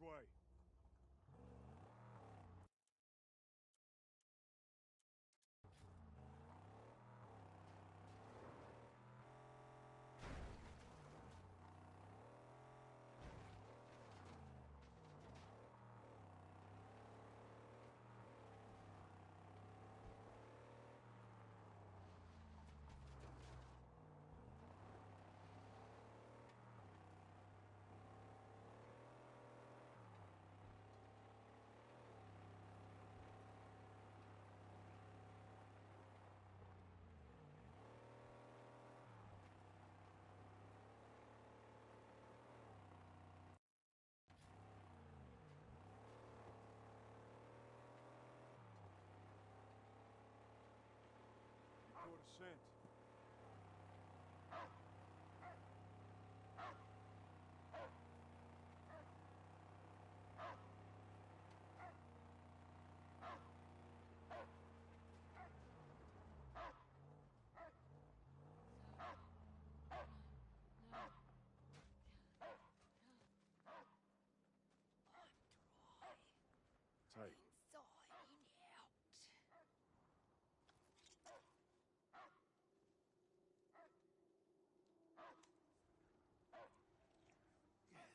way? Report a scent. Tight. Yes.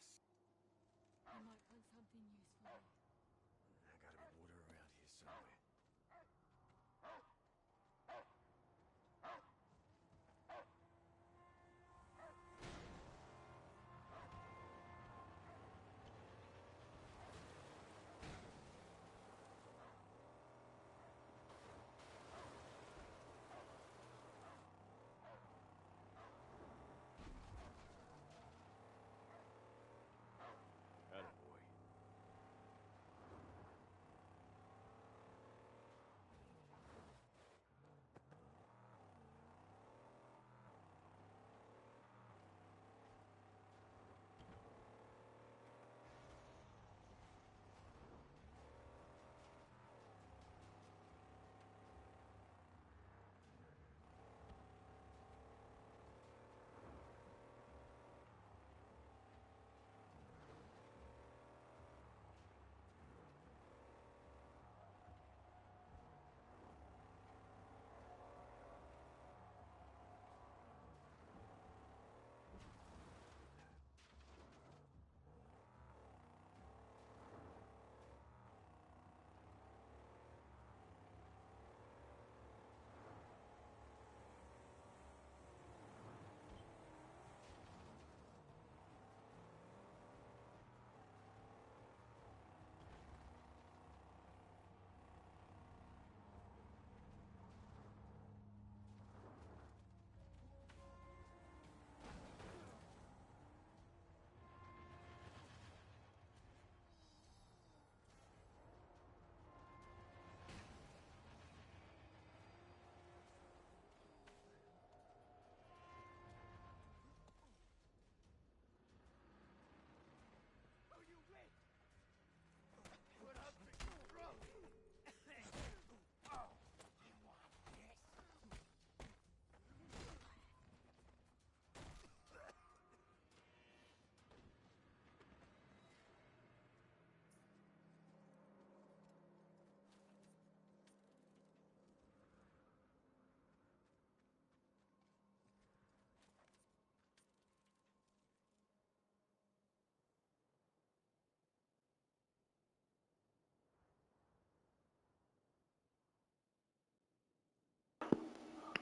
I might find something useful. There gotta be water around here somewhere. Attaboy.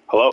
Hello?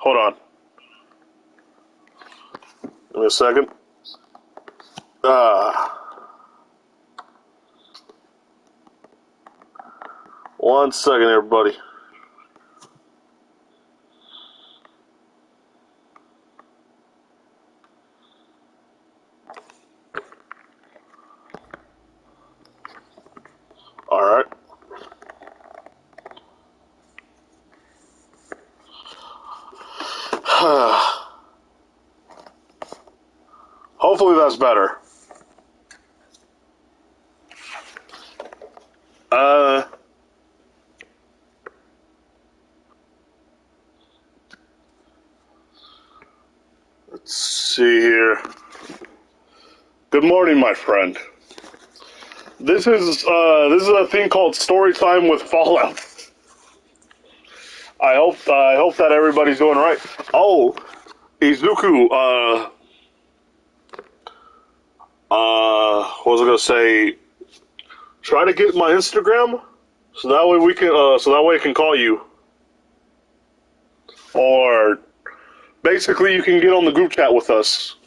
Hold on. Give me a second. One second, everybody. All right. Hopefully that's better. Let's see here. Good morning, my friend. This is a thing called Story Time with Fallout. I hope that everybody's doing all right. Oh, Izuku, what was I gonna say? Try to get my Instagram, so that way we can, so that way I can call you. Or basically, you can get on the group chat with us.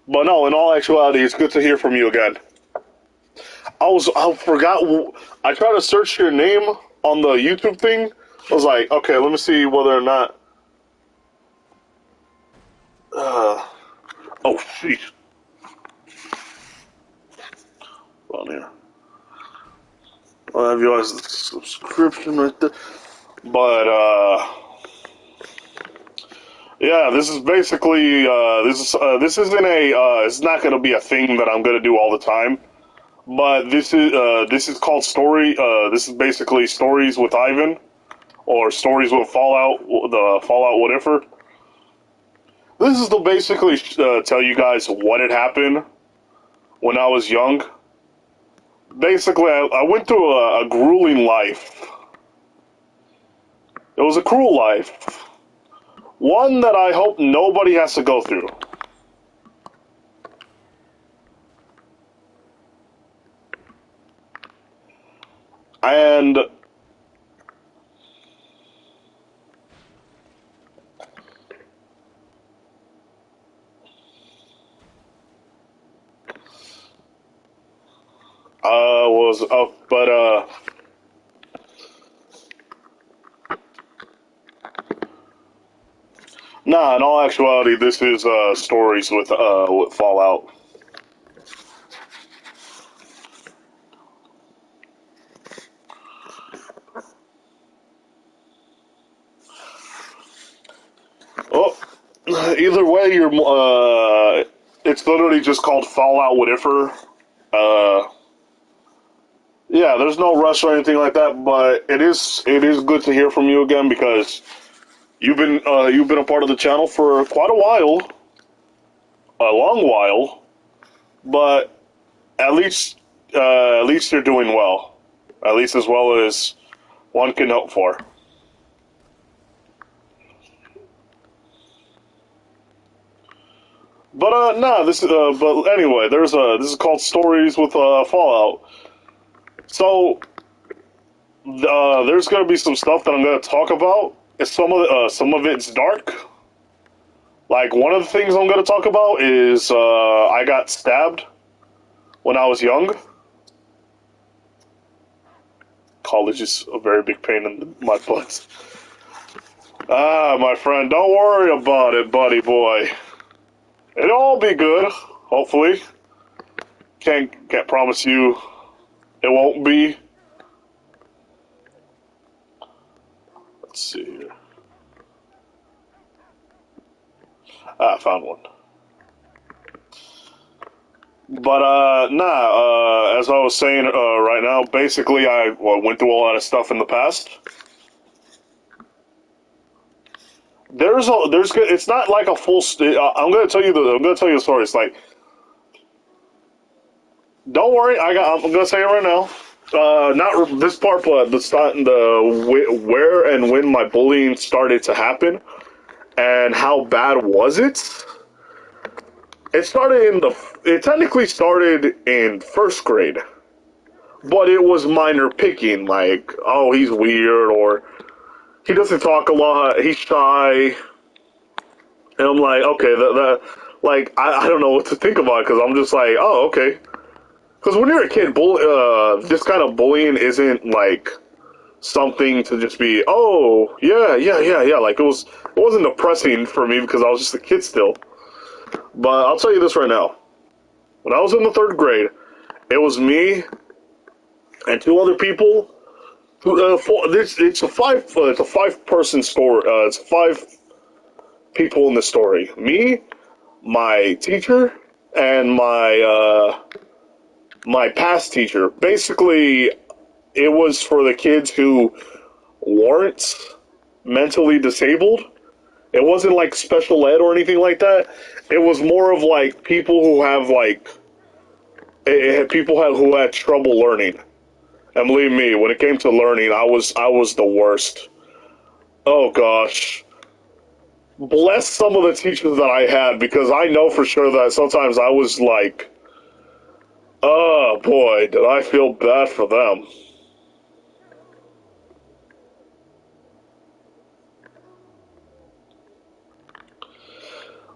But no, in all actuality, it's good to hear from you again. I forgot. I tried to search your name on the YouTube thing. I was like, okay, let me see whether or not. Oh, sheesh. Hold on here. I have you as the subscription right there. But, yeah, this is basically, this isn't it's not going to be a thing that I'm going to do all the time. But this is called this is basically Stories with Ivan, or Stories with Fallout, the Fallout whatever. This is to basically tell you guys what had happened when I was young. Basically, I went through a grueling life. It was a cruel life. One that I hope nobody has to go through. And nah, in all actuality, this is Stories with Fallout. Oh, either way, it's literally just called Fallout whatever. Yeah, there's no rush or anything like that, but it is good to hear from you again, because you've been a part of the channel for quite a while, a long while, but at least you're doing well, at least as well as one can hope for. But but anyway, this is called Stories with Fallout. So there's gonna be some stuff that I'm gonna talk about. Some of it's dark. Like, one of the things I'm gonna talk about is I got stabbed when I was young. College is a very big pain in my butt. My friend, don't worry about it, buddy boy. It'll all be good, hopefully. Can't promise you it won't be. Let's see here. I found one. But, as I was saying right now, basically I went through a lot of stuff in the past. It's not like a full. I'm gonna tell you the story. It's like, don't worry, I'm gonna say it right now. Not this part, but where and when my bullying started to happen, and how bad was it? It technically started in first grade, but it was minor picking, like, oh, he's weird, or he doesn't talk a lot. He's shy, and I'm like, okay, like I don't know what to think about it because I'm just like, oh, okay. Because when you're a kid, this kind of bullying isn't like something to just be, oh, yeah. Like it wasn't depressing for me because I was just a kid still. But I'll tell you this right now. When I was in the third grade, it was me and two other people. It's a five-person story. It's five people in the story. Me, my teacher, and my past teacher. Basically, it was for the kids who weren't mentally disabled. It wasn't like special ed or anything like that. It was more of like people who have like who had trouble learning. And believe me, when it came to learning, I was the worst. Oh gosh. Bless some of the teachers that I had because I know for sure that sometimes I was like, oh boy, did I feel bad for them.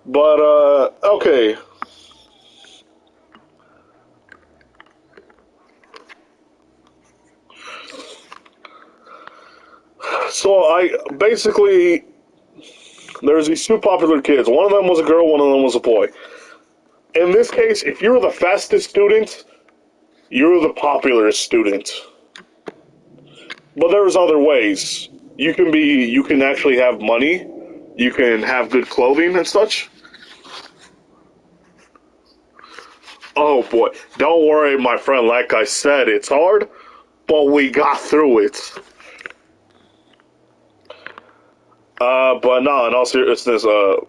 But, okay. So basically, there's these two popular kids. One of them was a girl, one of them was a boy. In this case, if you were the fastest student, you were the popular student. But there's other ways. You can actually have money. You can have good clothing and such. Oh boy, don't worry, my friend. Like I said, it's hard, but we got through it. But no, in all seriousness, so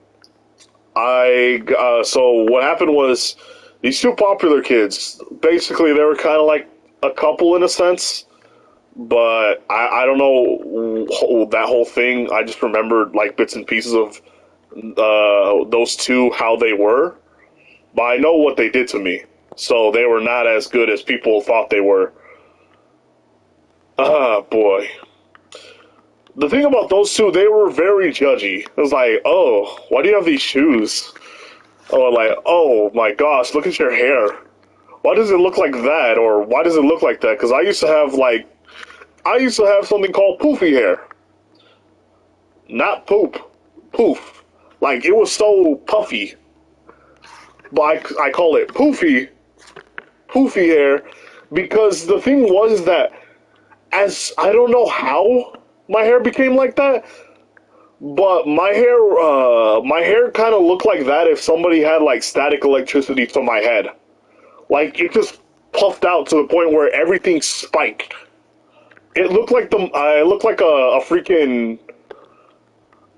what happened was these two popular kids, basically they were kind of like a couple in a sense, but I don't know that whole thing. I just remembered like bits and pieces of those two, how they were, but I know what they did to me. So they were not as good as people thought they were. Ah, boy. The thing about those two, they were very judgy. It was like, oh, why do you have these shoes? Or like, oh my gosh, look at your hair. Why does it look like that? Or why does it look like that? Because I used to have something called poofy hair. Not poop. Poof. Like, it was so puffy. But I call it poofy hair, because the thing was that I don't know how my hair became like that, but my hair kind of looked like that if somebody had like static electricity to my head. Like it just puffed out to the point where everything spiked. It looked like I looked like a freaking,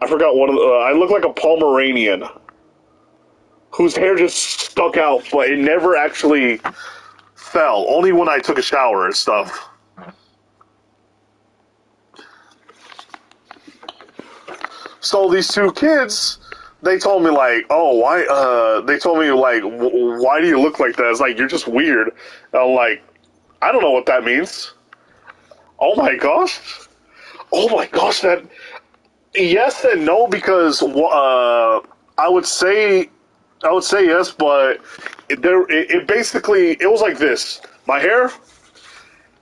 I forgot one of the, I looked like a Pomeranian whose hair just stuck out, but it never actually fell. Only when I took a shower and stuff. So these two kids, they told me like, oh, why? They told me like, why do you look like that? It's like you're just weird. And I'm like, I don't know what that means. Oh my gosh. That yes and no, because I would say yes, but it basically it was like this. My hair,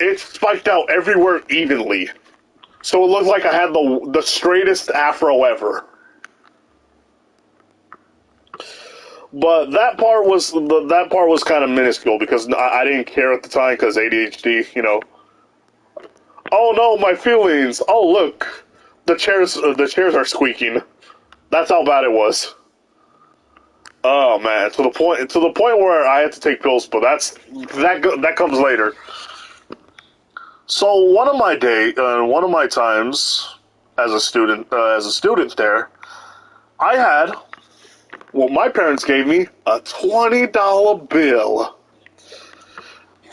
it spiked out everywhere evenly. So it looked like I had the straightest afro ever. But that part was kind of minuscule because I didn't care at the time because ADHD, you know. Oh no, my feelings. Oh look, the chairs are squeaking. That's how bad it was. Oh man, to the point where I had to take pills, but that comes later. So one of my times as a student there, I had what my parents gave me, a $20 bill.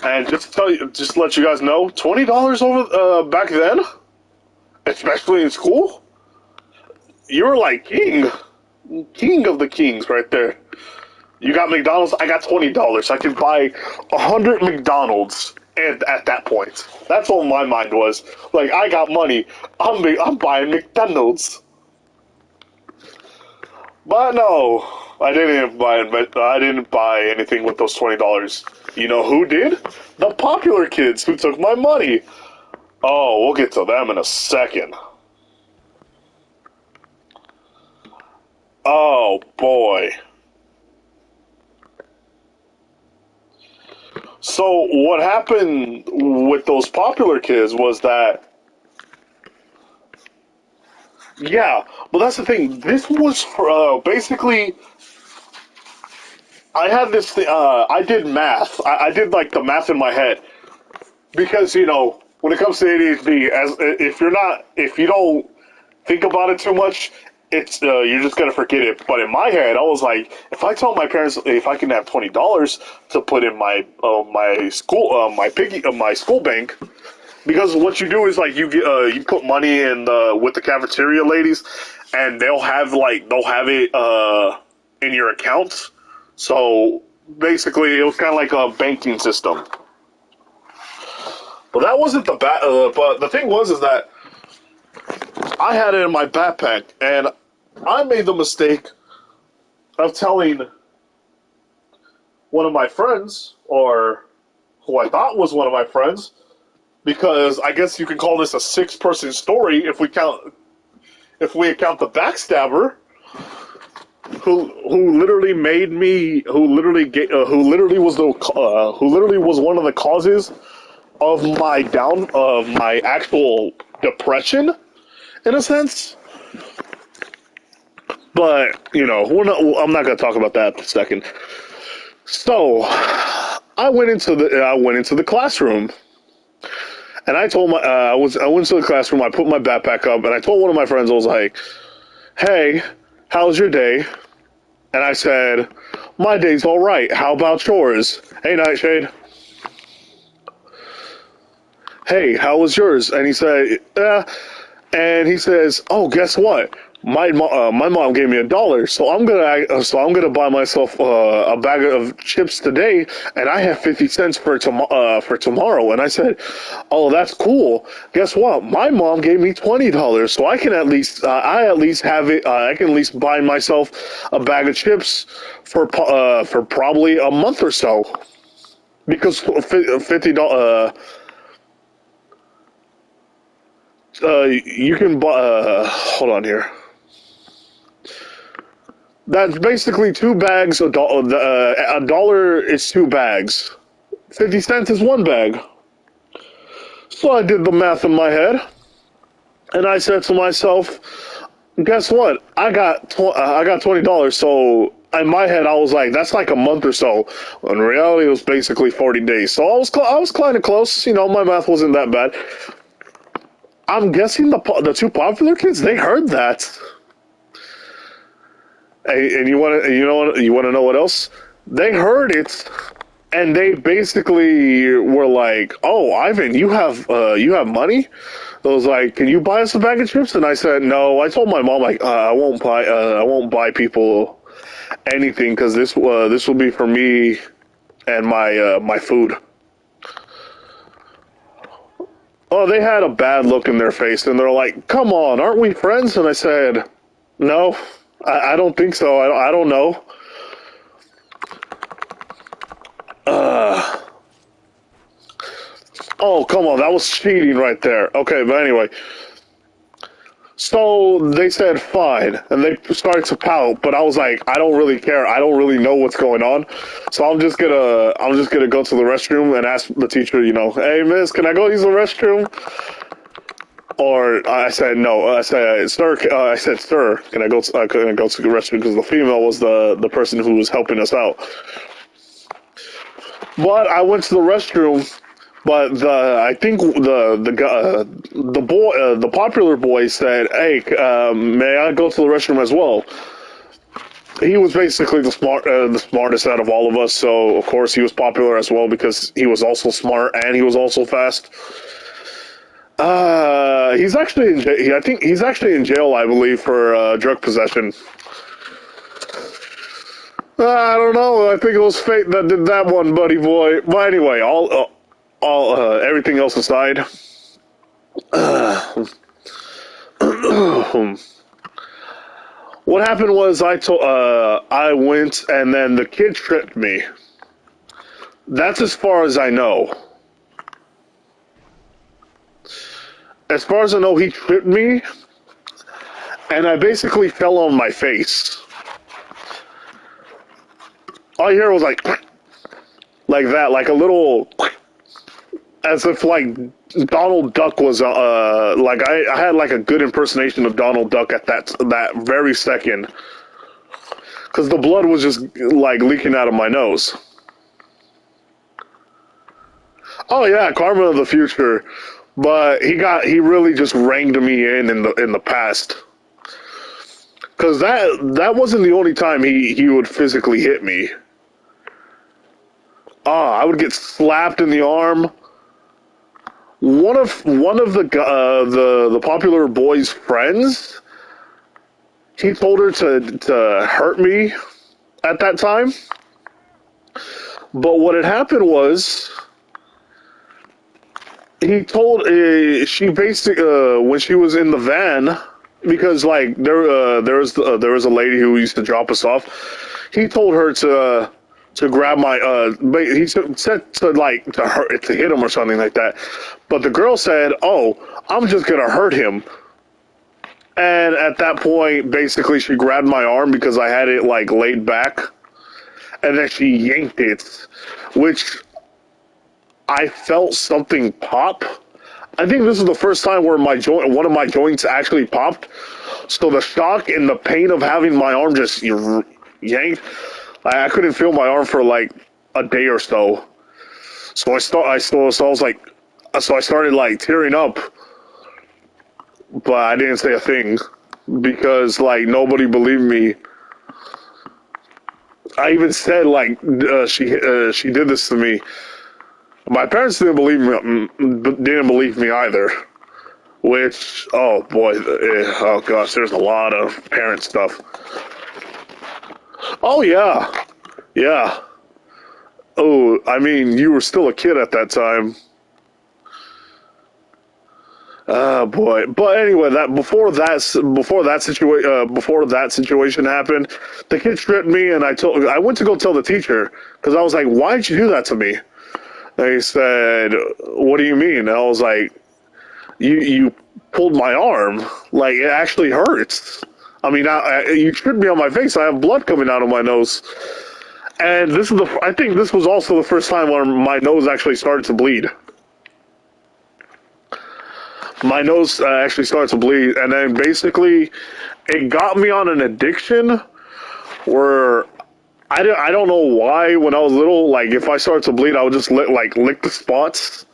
And just to let you guys know, $20 over back then, especially in school, you were like king of the kings right there. You got McDonald's, I got $20. I could buy 100 McDonald's And at that point, that's what my mind was. Like, I got money. I'm buying McDonald's. But no, I didn't buy it. But I didn't buy anything with those $20. You know who did? The popular kids who took my money. Oh, we'll get to them in a second. Oh boy. So what happened with those popular kids was that, yeah, but that's the thing. This was for, basically, I had this thing, I did math. I did like the math in my head because, you know, when it comes to ADHD, if you don't think about it too much, it's you're just gonna forget it. But in my head, I was like, if I tell my parents if I can have $20 to put in my school bank, because what you do is like you put money in with the cafeteria ladies, and they'll have it in your accounts. So basically, it was kind of like a banking system. But that wasn't the but the thing was is that I had it in my backpack, and I made the mistake of telling one of my friends, or who I thought was one of my friends, because I guess you can call this a six-person story if we account the backstabber, who literally made me, who literally was one of the causes of my actual depression, in a sense. But, you know, I'm not going to talk about that in a second. So, I went into the classroom, and I told I went to the classroom, I put my backpack up, and I told one of my friends, I was like, hey, how's your day? And I said, my day's all right. How about yours? Hey, Nightshade. Hey, how was yours? And he said, and he says, oh, guess what? My mom gave me $1, so I'm gonna buy myself a bag of chips today, and I have 50 cents for tomorrow. And I said, oh, that's cool. Guess what? My mom gave me $20, so I can at least have it. I can at least buy myself a bag of chips for probably a month or so, because $50. You can buy. Hold on here. That's basically 2 bags. $1 is 2 bags. 50 cents is 1 bag. So I did the math in my head, and I said to myself, "Guess what? I got $20." So in my head, I was like, "That's like a month or so." In reality, it was basically 40 days. So I was kind of close. You know, my math wasn't that bad. I'm guessing the 2 popular kids, they heard that. And you want to know what else? They heard it, and they basically were like, "Oh, Ivan, you have money?" I was like, "Can you buy us a bag of chips?" And I said, "No." I told my mom, like, I won't buy people anything, because this will be for me and my food. Oh, they had a bad look in their face, and they're like, "Come on, aren't we friends?" And I said, "No, I don't think so. I don't know." Oh, come on, that was cheating right there. Okay, but anyway. So they said fine, and they started to pout, but I was like, I don't really care. I don't really know what's going on. So I'm just gonna go to the restroom and ask the teacher, you know, "Hey, miss, can I go use the restroom?" Or I said no. I said, "Sir," "Sir, can I go to the restroom?" Because the female was the person who was helping us out. But I went to the restroom. But I think the popular boy said, "Hey, may I go to the restroom as well?" He was basically the smartest out of all of us, so of course he was popular as well because he was also smart and he was also fast. He's actually I think he's actually in jail, I believe, for drug possession. I don't know. I think it was fate that did that one, buddy boy. But anyway, all everything else aside, what happened was I went and then the kid tripped me. That's as far as I know. As far as I know, he tripped me, and I basically fell on my face. All you hear was like that, like a little, as if like Donald Duck was like I had like a good impersonation of Donald Duck at that very second, because the blood was just like leaking out of my nose. Oh yeah, Karma of the future, but he really just ranged me in the past, because that wasn't the only time he would physically hit me. I would get slapped in the arm. One of the popular boy's friends, he told her to hurt me at that time. But what had happened was, he told she basically when she was in the van, because like there was a lady who used to drop us off. He told her to grab my he said to hit him or something like that, but the girl said, "Oh, I'm just gonna hurt him." And at that point, basically, she grabbed my arm because I had it like laid back, and then she yanked it, which I felt something pop. I think this is the first time where one of my joints actually popped. So the shock and the pain of having my arm just yanked, I couldn't feel my arm for like a day or so. So I started like tearing up, but I didn't say a thing because like nobody believed me. I even said like she did this to me. My parents didn't believe me either. Which, oh boy, oh gosh, there's a lot of parent stuff. Oh yeah, yeah. Oh, I mean, you were still a kid at that time. Boy. But anyway, before that situation happened, the kid tripped me, and I went to go tell the teacher because I was like, "Why did you do that to me?" And he said, "What do you mean?" And I was like, "You pulled my arm. Like it actually hurts. I mean, you tripped me on my face. I have blood coming out of my nose." And I think this was also the first time where my nose actually started to bleed. My nose actually started to bleed, and then basically it got me on an addiction where I don't know why when I was little, like if I started to bleed, I would just lick the spots.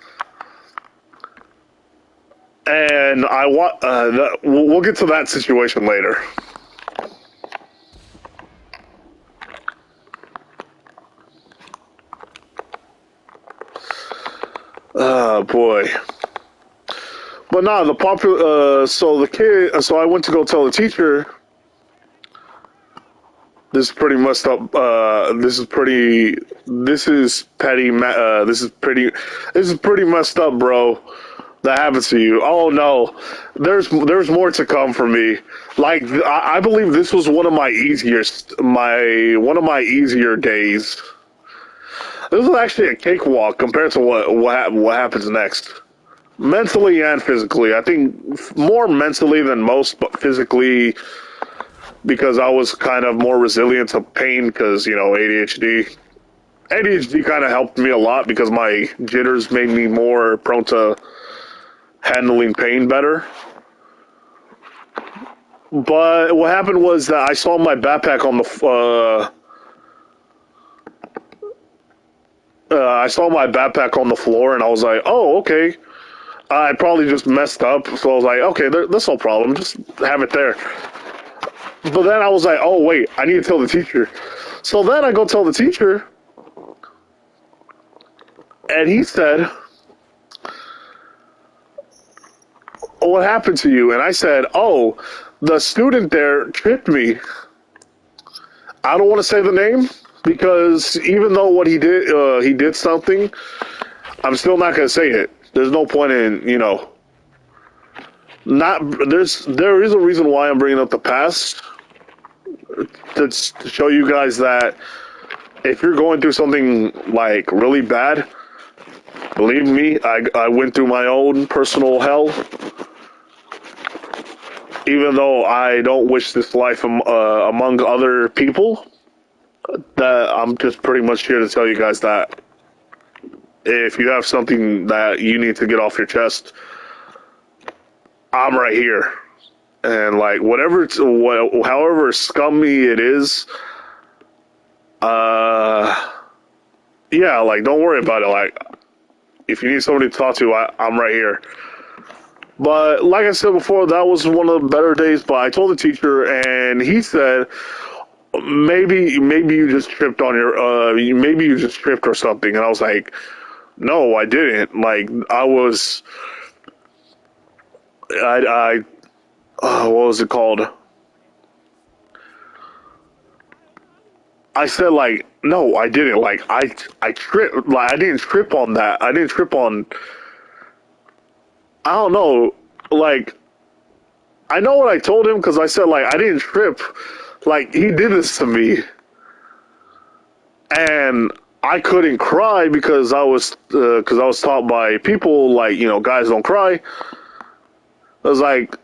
And we'll get to that situation later. Boy. But nah, so I went to go tell the teacher, this is pretty messed up, this is pretty messed up, bro. That happened to you. Oh no, there's more to come for me. Like I believe this was one of my easier days. This was actually a cakewalk compared to what happens next, mentally and physically. I think more mentally than most, but physically because I was kind of more resilient to pain because ADHD. ADHD kind of helped me a lot because my jitters made me more prone to handling pain better. But what happened was that I saw my backpack on the floor, and I was like, "Oh, okay." I probably just messed up, so I was like, "Okay, that's no problem. Just have it there." But then I was like, "Oh wait, I need to tell the teacher." So then I go tell the teacher, and he said, "What happened to you?" And I said, "Oh, the student there tripped me." I don't want to say the name because even though what he did something, I'm still not gonna say it. There's no point in, not there is a reason why I'm bringing up the past. That's to show you guys that if you're going through something like really bad, believe me, I went through my own personal hell. Even though I don't wish this life among other people, that I'm just pretty much here to tell you guys that if you have something that you need to get off your chest, I'm right here. And like however scummy it is, yeah, like don't worry about it. Like if you need somebody to talk to, I'm right here. But like I said before, that was one of the better days. But I told the teacher, and he said, maybe you just tripped on maybe you just tripped or something. And I was like, no, I didn't. Like what was it called? I said like, no, I didn't. Like I tripped. Like I didn't trip on that. I didn't trip on. I don't know. Like I know what I told him because I said like I didn't trip. Like he did this to me, and I couldn't cry because I was taught by people like guys don't cry. I was like,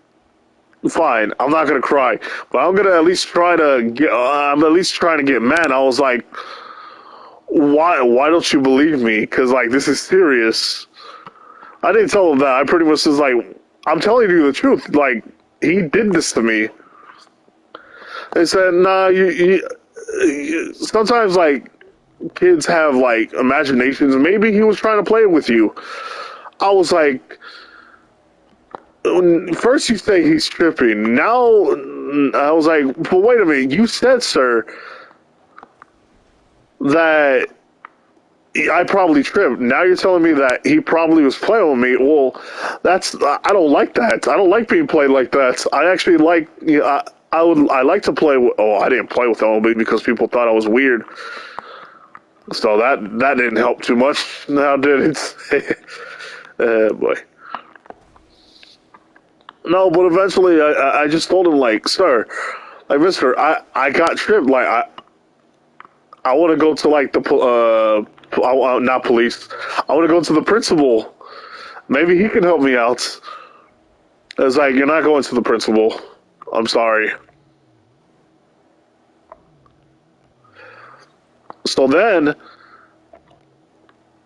fine, I'm not gonna cry, but I'm gonna at least try to get. I'm at least trying to get mad. I was like, why don't you believe me? Because like this is serious. I didn't tell him that. I pretty much was like, I'm telling you the truth. Like he did this to me. They said, nah, you sometimes like kids have like imaginations. Maybe he was trying to play with you. I was like, first you say he's tripping. Now I was like, but wait a minute. You said, sir, that I probably tripped. Now you're telling me that he probably was playing with me. Well, I don't like that. I don't like being played like that. I actually like, I like to play with, I didn't play with Elmo because people thought I was weird. So that didn't help too much. Now did it? Boy. No, but eventually I just told him like, sir, like, mister, I got tripped. Like I want to go to like the not police. I want to go to the principal. Maybe he can help me out. I was like, you're not going to the principal. I'm sorry. So then,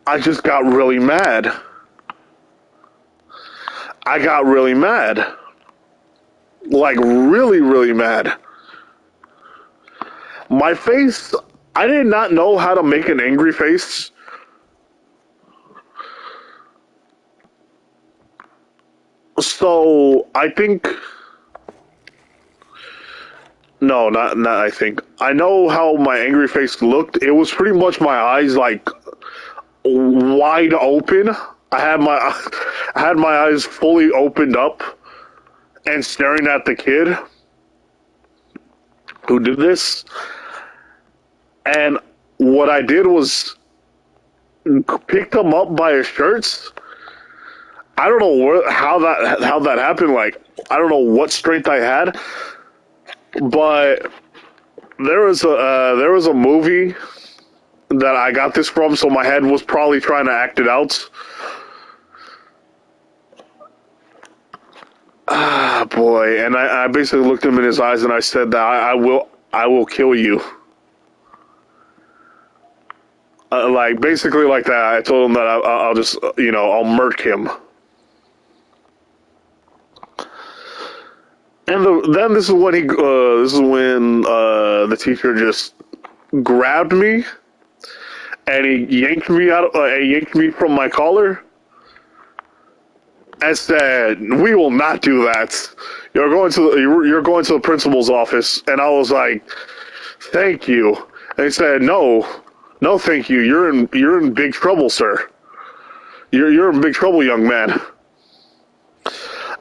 I just got really mad. I got really mad. Like, really, really mad. My face, I did not know how to make an angry face. So, I think... No, not I think. I know how my angry face looked. It was pretty much my eyes, like, wide open. I had my eyes fully opened up and staring at the kid who did this. And what I did was picked him up by his shirts. I don't know how that happened. Like, I don't know what strength I had, but there was a movie that I got this from, so my head was probably trying to act it out. Ah, boy. And I basically looked him in his eyes and I said that I will kill you. Like, basically like that. I told him that I'll just, I'll murk him. And then this is when the teacher just grabbed me and he yanked me from my collar and said, "We will not do that. You're going to the principal's office." And I was like, "Thank you." And he said, "No, thank you. You're in big trouble, sir. You're in big trouble, young man."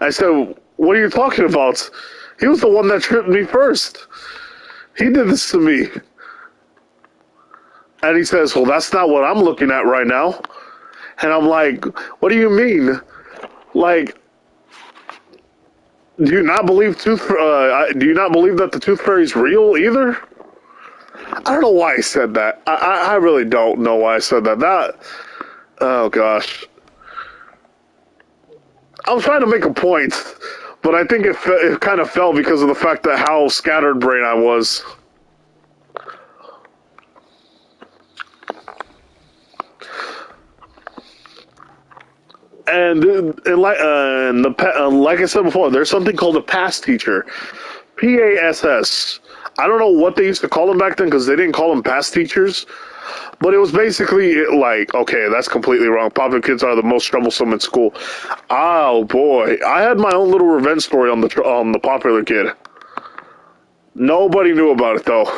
I said, "What are you talking about? He was the one that tripped me first. He did this to me." And he says, "Well, that's not what I'm looking at right now." And I'm like, what do you mean? Like, do you not believe do you not believe that the tooth fairy's real either? I don't know why I said that. I really don't know why I said that. Oh gosh. I was trying to make a point, but I think it kind of fell because of the fact that how scattered brain I was. Like I said before, there's something called a past teacher, PASS. I don't know what they used to call them back then because they didn't call them past teachers, but it was basically like, okay, that's completely wrong. Popular kids are the most troublesome in school. Oh boy, I had my own little revenge story on the popular kid. Nobody knew about it though.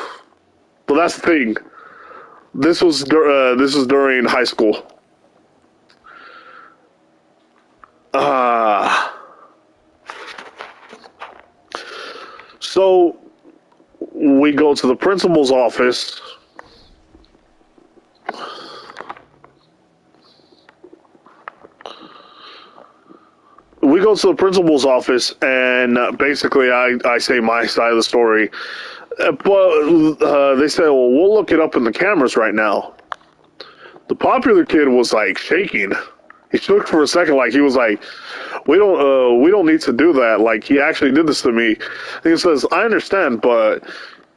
But that's the thing. This was during high school. So we go to the principal's office. We go to the principal's office, and basically I say my side of the story. But they say, well, we'll look it up in the cameras right now. The popular kid was like shaking. He shook for a second, like he was like, we don't need to do that. Like, he actually did this to me. And he says, I understand, but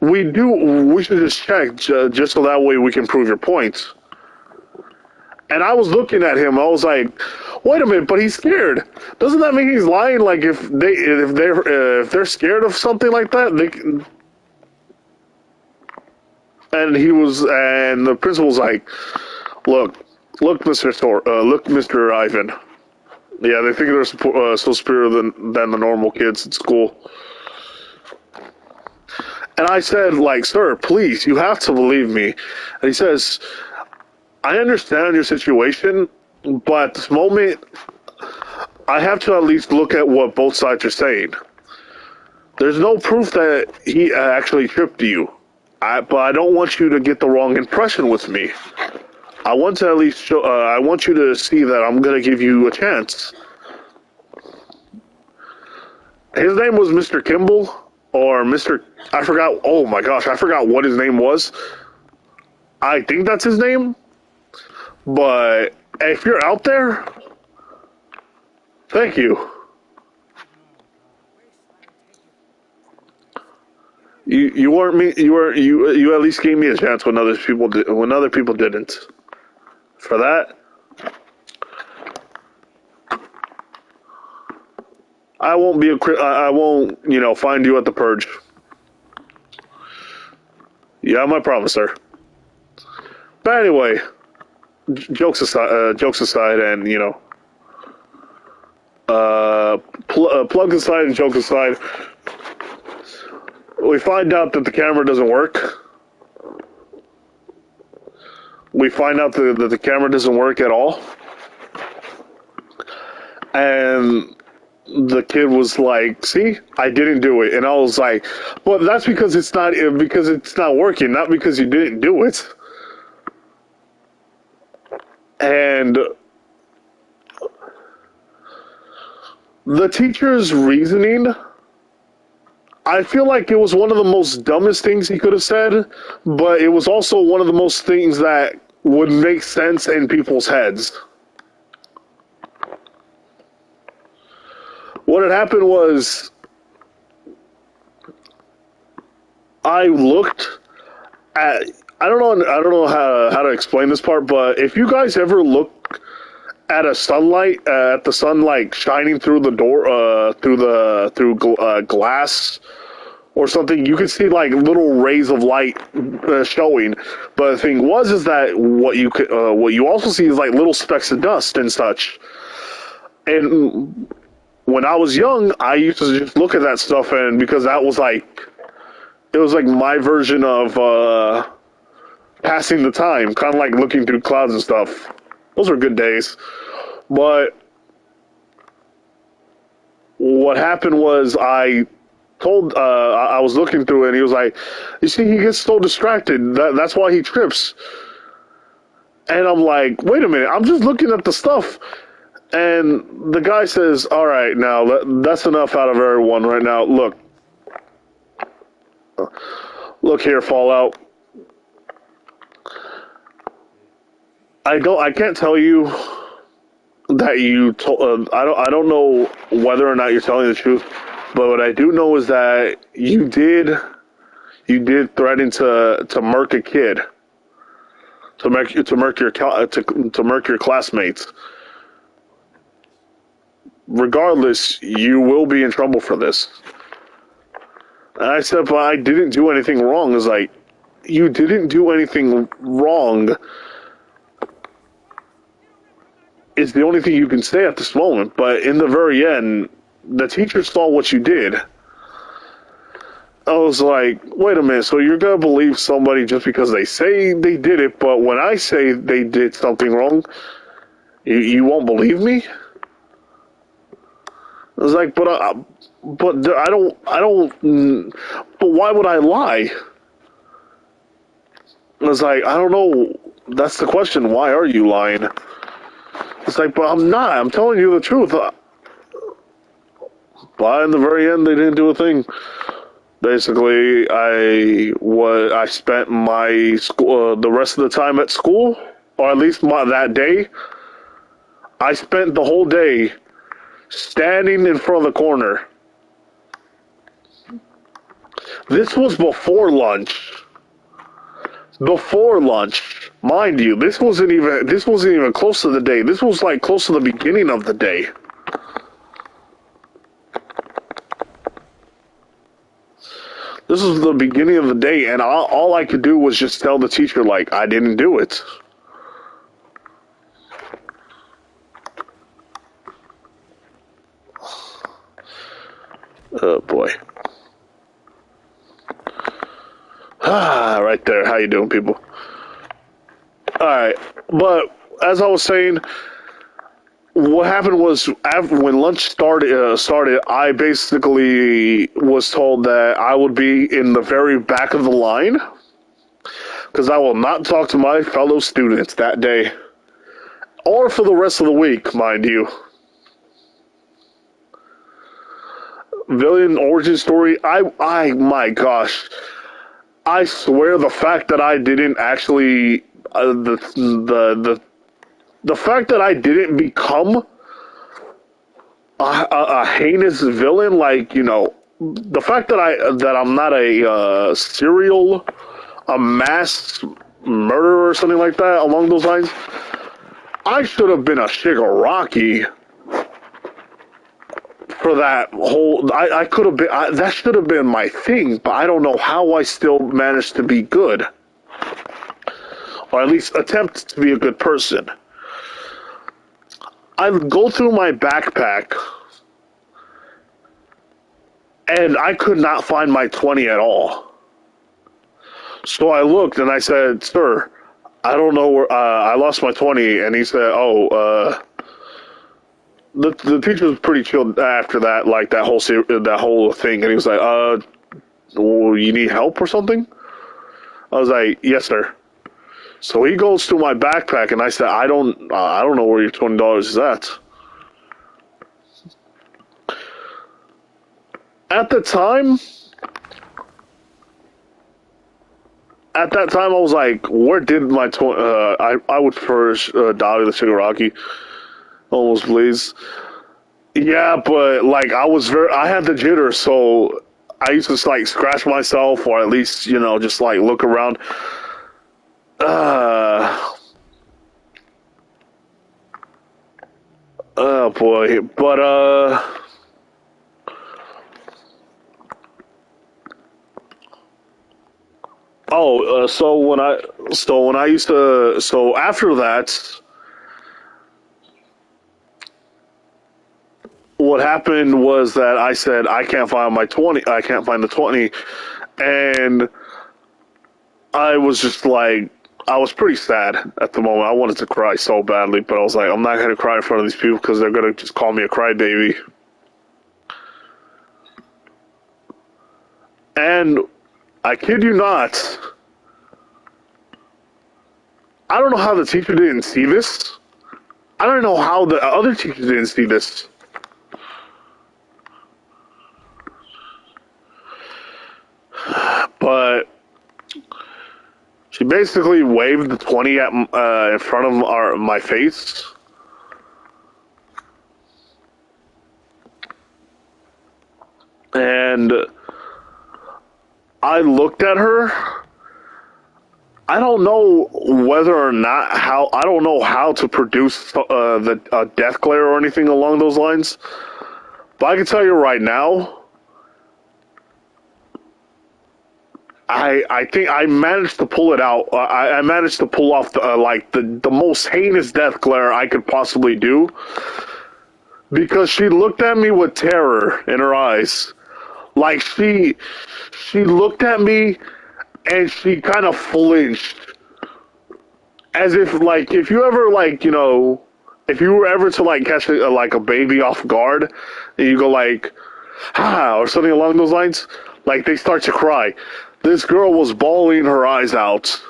we should just check just so that way we can prove your points. And I was looking at him, I was like, wait a minute, but he's scared. Doesn't that mean he's lying? Like, if they're scared of something like that, they can... And the principal's like, look, Mr. Ivan. Yeah, they think they're so superior than the normal kids at school. And I said, like, sir, please, you have to believe me. And he says, I understand your situation, but at this moment, I have to at least look at what both sides are saying. There's no proof that he actually tripped you, but I don't want you to get the wrong impression with me. I want to at least show. I want you to see that I'm gonna give you a chance. His name was Mr. Kimball, or Mr. I forgot. Oh my gosh, I forgot what his name was. I think that's his name. But if you're out there, thank you. You weren't me. You at least gave me a chance when other people didn't. For that, I won't find you at the purge. Yeah, my promise, sir. But anyway, jokes aside, and plug aside and joke aside, we find out that the camera doesn't work. We find out that the camera doesn't work at all. And the kid was like, see, I didn't do it. And I was like, well, that's because it's not working, not because you didn't do it. And the teacher's reasoning, I feel like it was one of the most dumbest things he could have said, but it was also one of the most things that would make sense in people's heads. What had happened was, I looked at, I don't know how to explain this part, but if you guys ever look at the sunlight shining through the door, through glass or something, you can see like little rays of light showing. But the thing is that what you also see is like little specks of dust and such. And when I was young, I used to just look at that stuff, and because it was like my version of passing the time, kind of like looking through clouds and stuff. Those were good days. But what happened was I was looking through it, and he was like, you see, he gets so distracted. That's why he trips. And I'm like, wait a minute, I'm just looking at the stuff. And the guy says, all right, now that's enough out of everyone right now. Look here, Fallout. I can't tell you that you told. I don't know whether or not you're telling the truth, but what I do know is that you did threaten to murk a kid, to murk your classmates. Regardless, you will be in trouble for this. And I said, but I didn't do anything wrong. It's like, you didn't do anything wrong is the only thing you can say at this moment. But in the very end, the teacher saw what you did. I was like, wait a minute, so you're going to believe somebody just because they say they did it, but when I say they did something wrong, you won't believe me? I was like, but I don't, but why would I lie? I was like, I don't know. That's the question. Why are you lying? It's like, but I'm not. I'm telling you the truth. But in the very end, they didn't do a thing. Basically, I spent my school, the rest of the time at school, or at least that day. I spent the whole day standing in front of the corner. This was before lunch. Before lunch, mind you, this wasn't even close to the day. This was like close to the beginning of the day. This was the beginning of the day, and all I could do was just tell the teacher, like, I didn't do it. Oh boy. Right there. How you doing, people? Alright, but as I was saying, what happened was when lunch started, I basically was told that I would be in the very back of the line because I will not talk to my fellow students that day or for the rest of the week, mind you. Villain origin story. My gosh, I swear the fact that I didn't actually the fact that I didn't become a heinous villain, like, you know, the fact that I'm not a a mass murderer or something like that along those lines. I should have been a Shigaraki for that whole. I could have been. That should have been my thing, but I don't know how I still managed to be good, or at least attempt to be a good person. I go through my backpack, and I could not find my 20 at all. So I looked and I said, "Sir, I don't know where I lost my 20." And he said, "Oh, the teacher was pretty chilled after that, like that whole thing." And he was like, well, you need help or something?" I was like, "Yes, sir." So he goes to my backpack, and I said, I don't know where your $20 is at." At that time, I was like, "Where did my 20?" I would first Dolly the Shigaraki, almost please. Yeah, but like I had the jitter, so I used to like scratch myself, or at least, you know, just like look around. Oh boy, but so when I used to, so after that, what happened was that I said I can't find my 20. I can't find the 20, and I was just like, I was pretty sad at the moment. I wanted to cry so badly, but I was like, I'm not gonna cry in front of these people because they're gonna just call me a crybaby. And I kid you not, I don't know how the teacher didn't see this. I don't know how the other teachers didn't see this. But she basically waved the 20 at in front of my face. And I looked at her. I don't know whether or not I don't know how to produce the death glare or anything along those lines. But I can tell you right now, I think I managed to pull it out. I managed to pull off the most heinous death glare I could possibly do, because she looked at me with terror in her eyes. Like she looked at me and she kind of flinched, as if like if you ever if you were ever to like catch a baby off guard, and you go like or something along those lines, like they start to cry. This girl was bawling her eyes out.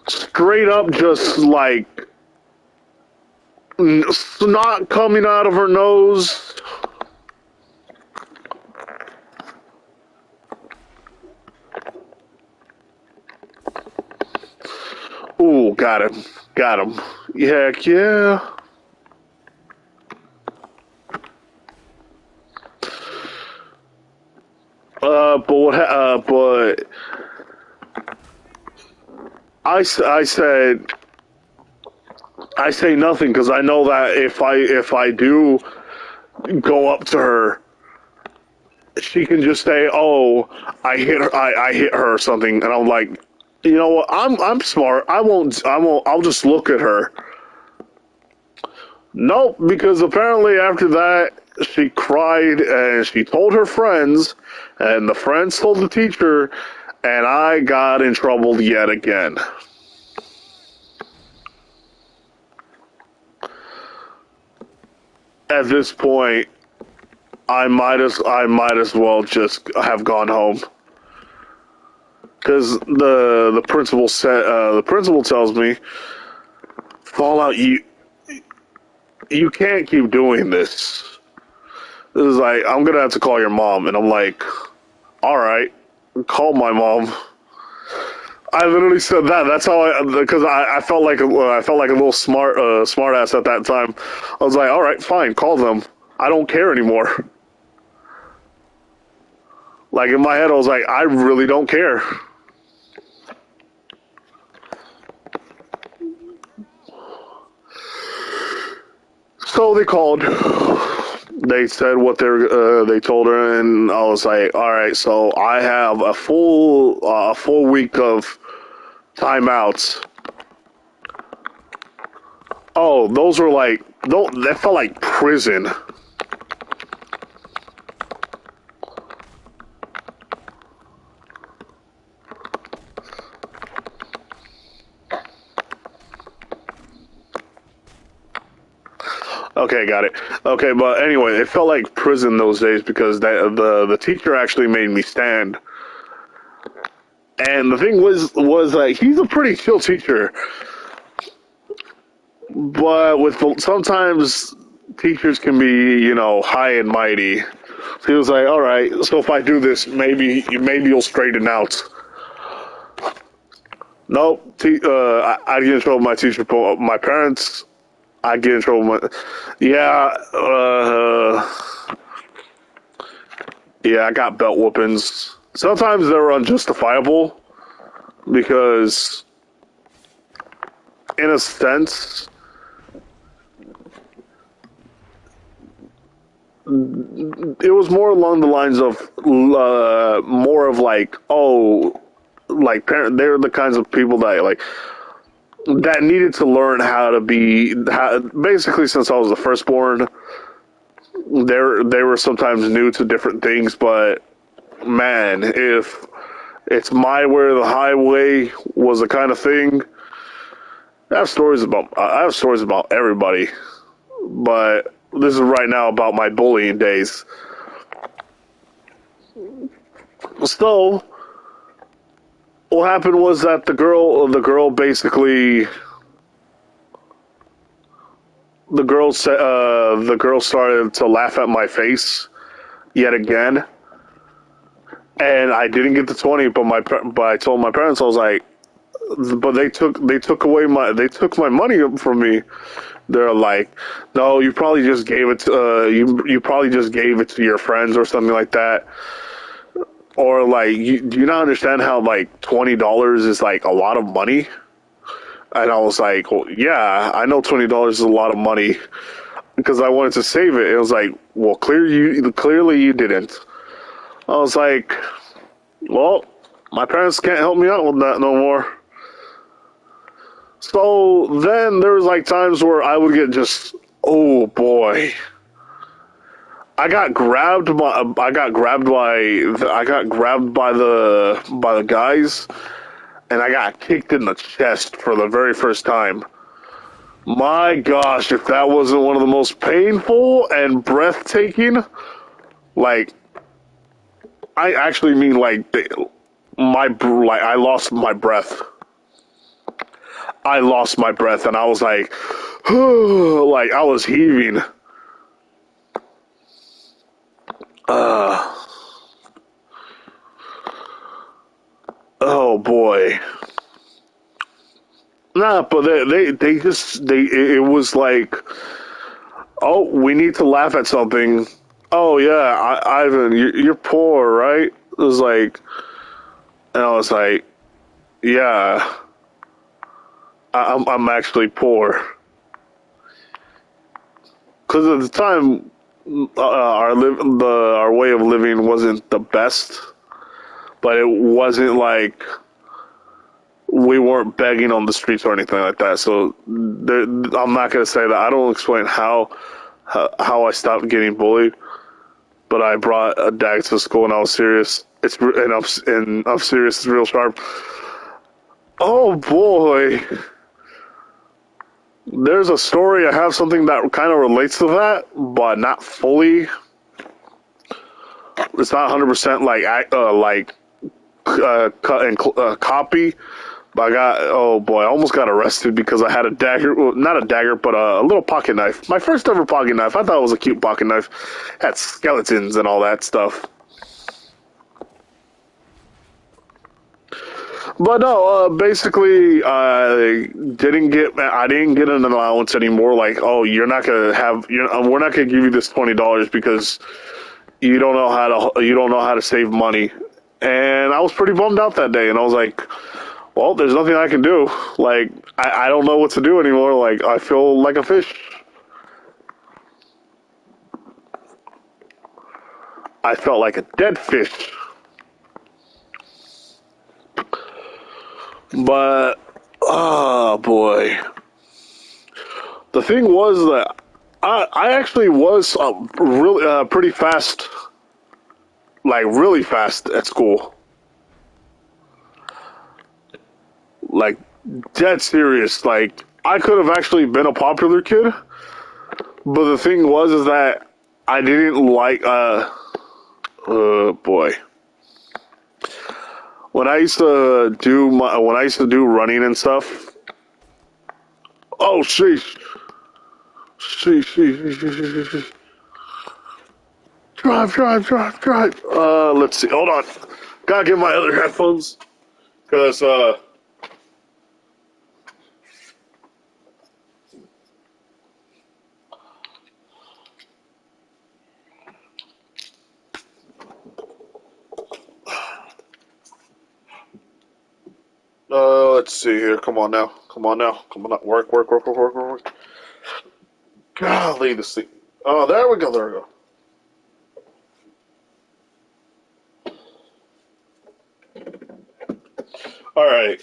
Straight up, just like snot coming out of her nose. Ooh, got him. Got him. Heck yeah. But I say nothing, because I know that if I do go up to her, she can just say, "Oh, I hit her. I hit her," or something, and I'm like, you know what? I'm smart. I won't. I'll just look at her. Nope, because apparently after that, she cried and she told her friends, and the friends told the teacher, and I got in trouble yet again. At this point, I might as well just have gone home, because the principal tells me, Fallout, you can't keep doing this. This is like, I'm gonna have to call your mom, and I'm like, all right, call my mom. I literally said that. That's how because I felt like a little smart ass at that time. I was like, all right, fine, call them. I don't care anymore. Like in my head, I was like, I really don't care. So they called. They said what they told her, and I was like, all right, so I have a full week of timeouts. Oh, those were like, that felt like prison. Okay, got it. Okay, but anyway, it felt like prison those days, because the teacher actually made me stand. And the thing was like, he's a pretty chill teacher, but sometimes teachers can be, high and mighty. So he was like, all right, so if I do this, maybe you'll straighten out. Nope. I get in trouble with my teacher, my parents. I get in trouble with yeah, I got belt whoopings. Sometimes they're unjustifiable, because, in a sense, it was more along the lines of more of like, oh, like they're the kinds of people that that needed to learn how to be, basically, since I was the firstborn. They were sometimes new to different things, but man, if it's my way or the highway was the kind of thing. I have stories about everybody, but this is right now about my bullying days. So what happened was that the girl basically, the girl started to laugh at my face yet again, and I didn't get the 20. But I told my parents, I was like, but they took my money from me. They're like, no, you probably just gave it to you probably just gave it to your friends or something like that. Or like, do you not understand how like $20 is like a lot of money? And I was like, well, yeah, I know $20 is a lot of money because I wanted to save it. It was like, well, clearly you didn't. I was like, well, my parents can't help me out with that no more. So then there was like times where I would get just, oh boy, I got grabbed by the guys, and I got kicked in the chest for the very first time. My gosh, if that wasn't one of the most painful and breathtaking, like, I actually mean like I lost my breath. I lost my breath, and I was like, like I was heaving. Oh boy. Nah, but they just it was like, oh, we need to laugh at something. Oh yeah, Ivan, you're poor, right? It was like, and I was like, yeah, I'm actually poor. Because at the time, our way of living wasn't the best, but it wasn't like we weren't begging on the streets or anything like that. So I'm not gonna say that. I don't explain how I stopped getting bullied, but I brought a dag to school and I was serious. I'm serious. It's real sharp. Oh boy, there's a story. I have something that kind of relates to that, but not fully. It's not 100% cut and copy. But oh boy, I almost got arrested because I had a dagger, well, not a dagger, but a little pocket knife. My first ever pocket knife. I thought it was a cute pocket knife. Had skeletons and all that stuff. But no, basically, I didn't get an allowance anymore. Like, oh, we're not gonna give you this $20 because you don't know how to save money. And I was pretty bummed out that day, and I was like, well, there's nothing I can do. Like, I don't know what to do anymore. Like, I feel like a fish. I felt like a dead fish. But, oh boy. The thing was that I actually was really pretty fast, like really fast at school. Like, dead serious. Like, I could have actually been a popular kid, but the thing was is that I didn't like boy. When I used to do running and stuff. Oh sheesh. Sheesh. Drive. Let's see. Hold on. Gotta get my other headphones. Cause let's see here. Come on now. Work. Golly, this thing. Oh, there we go. All right.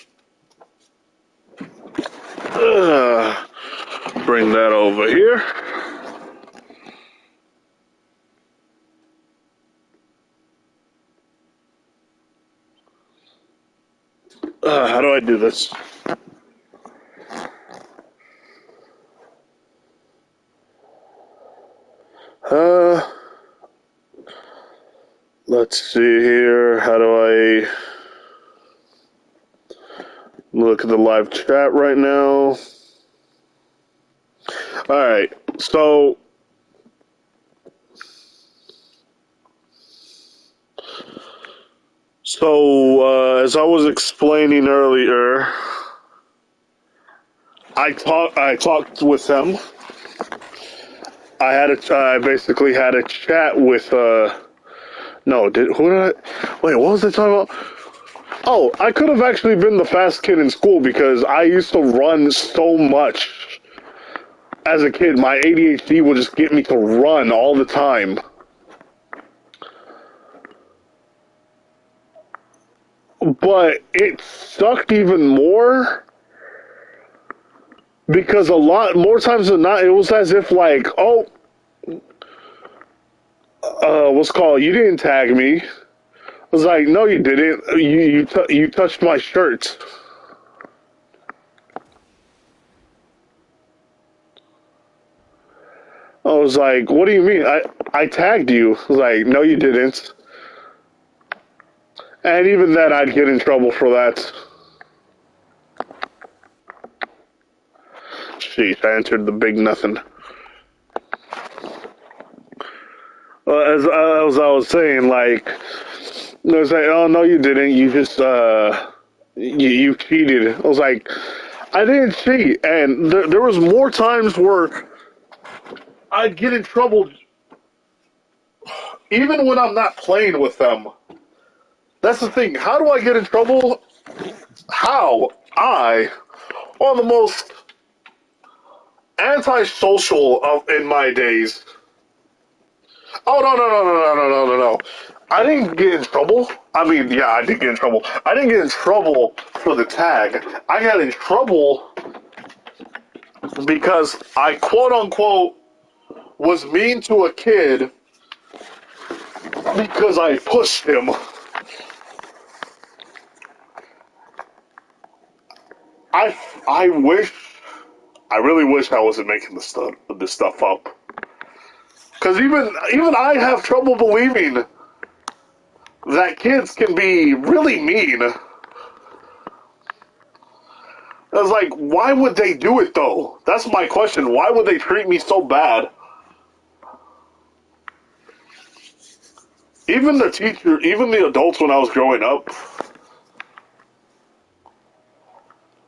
Bring that over here. How do I do this? Let's see here. How do I look at the live chat right now? Alright, so as I was explaining earlier, I talked with them. I basically had a chat with who did I wait, what was I talking about? Oh, I could have actually been the fast kid in school because I used to run so much as a kid. My ADHD would just get me to run all the time. But it sucked even more because a lot more times than not, it was as if like, what's called, you didn't tag me. I was like, no, you didn't. You touched my shirt. I was like, what do you mean? I tagged you. I was like, no, you didn't. And even then, I'd get in trouble for that. Sheesh, I entered the big nothing. As I was saying, like, they was like, oh, no, you didn't. You just, you cheated. I was like, I didn't cheat. And there was more times where I'd get in trouble even when I'm not playing with them. That's the thing. How do I get in trouble? How? One of the most antisocial in my days. Oh, no. I didn't get in trouble. I mean, yeah, I did get in trouble. I didn't get in trouble for the tag. I got in trouble because I, quote unquote, was mean to a kid because I pushed him. I really wish I wasn't making this stuff up. Because even I have trouble believing that kids can be really mean. I was like, why would they do it though? That's my question. Why would they treat me so bad? Even the adults when I was growing up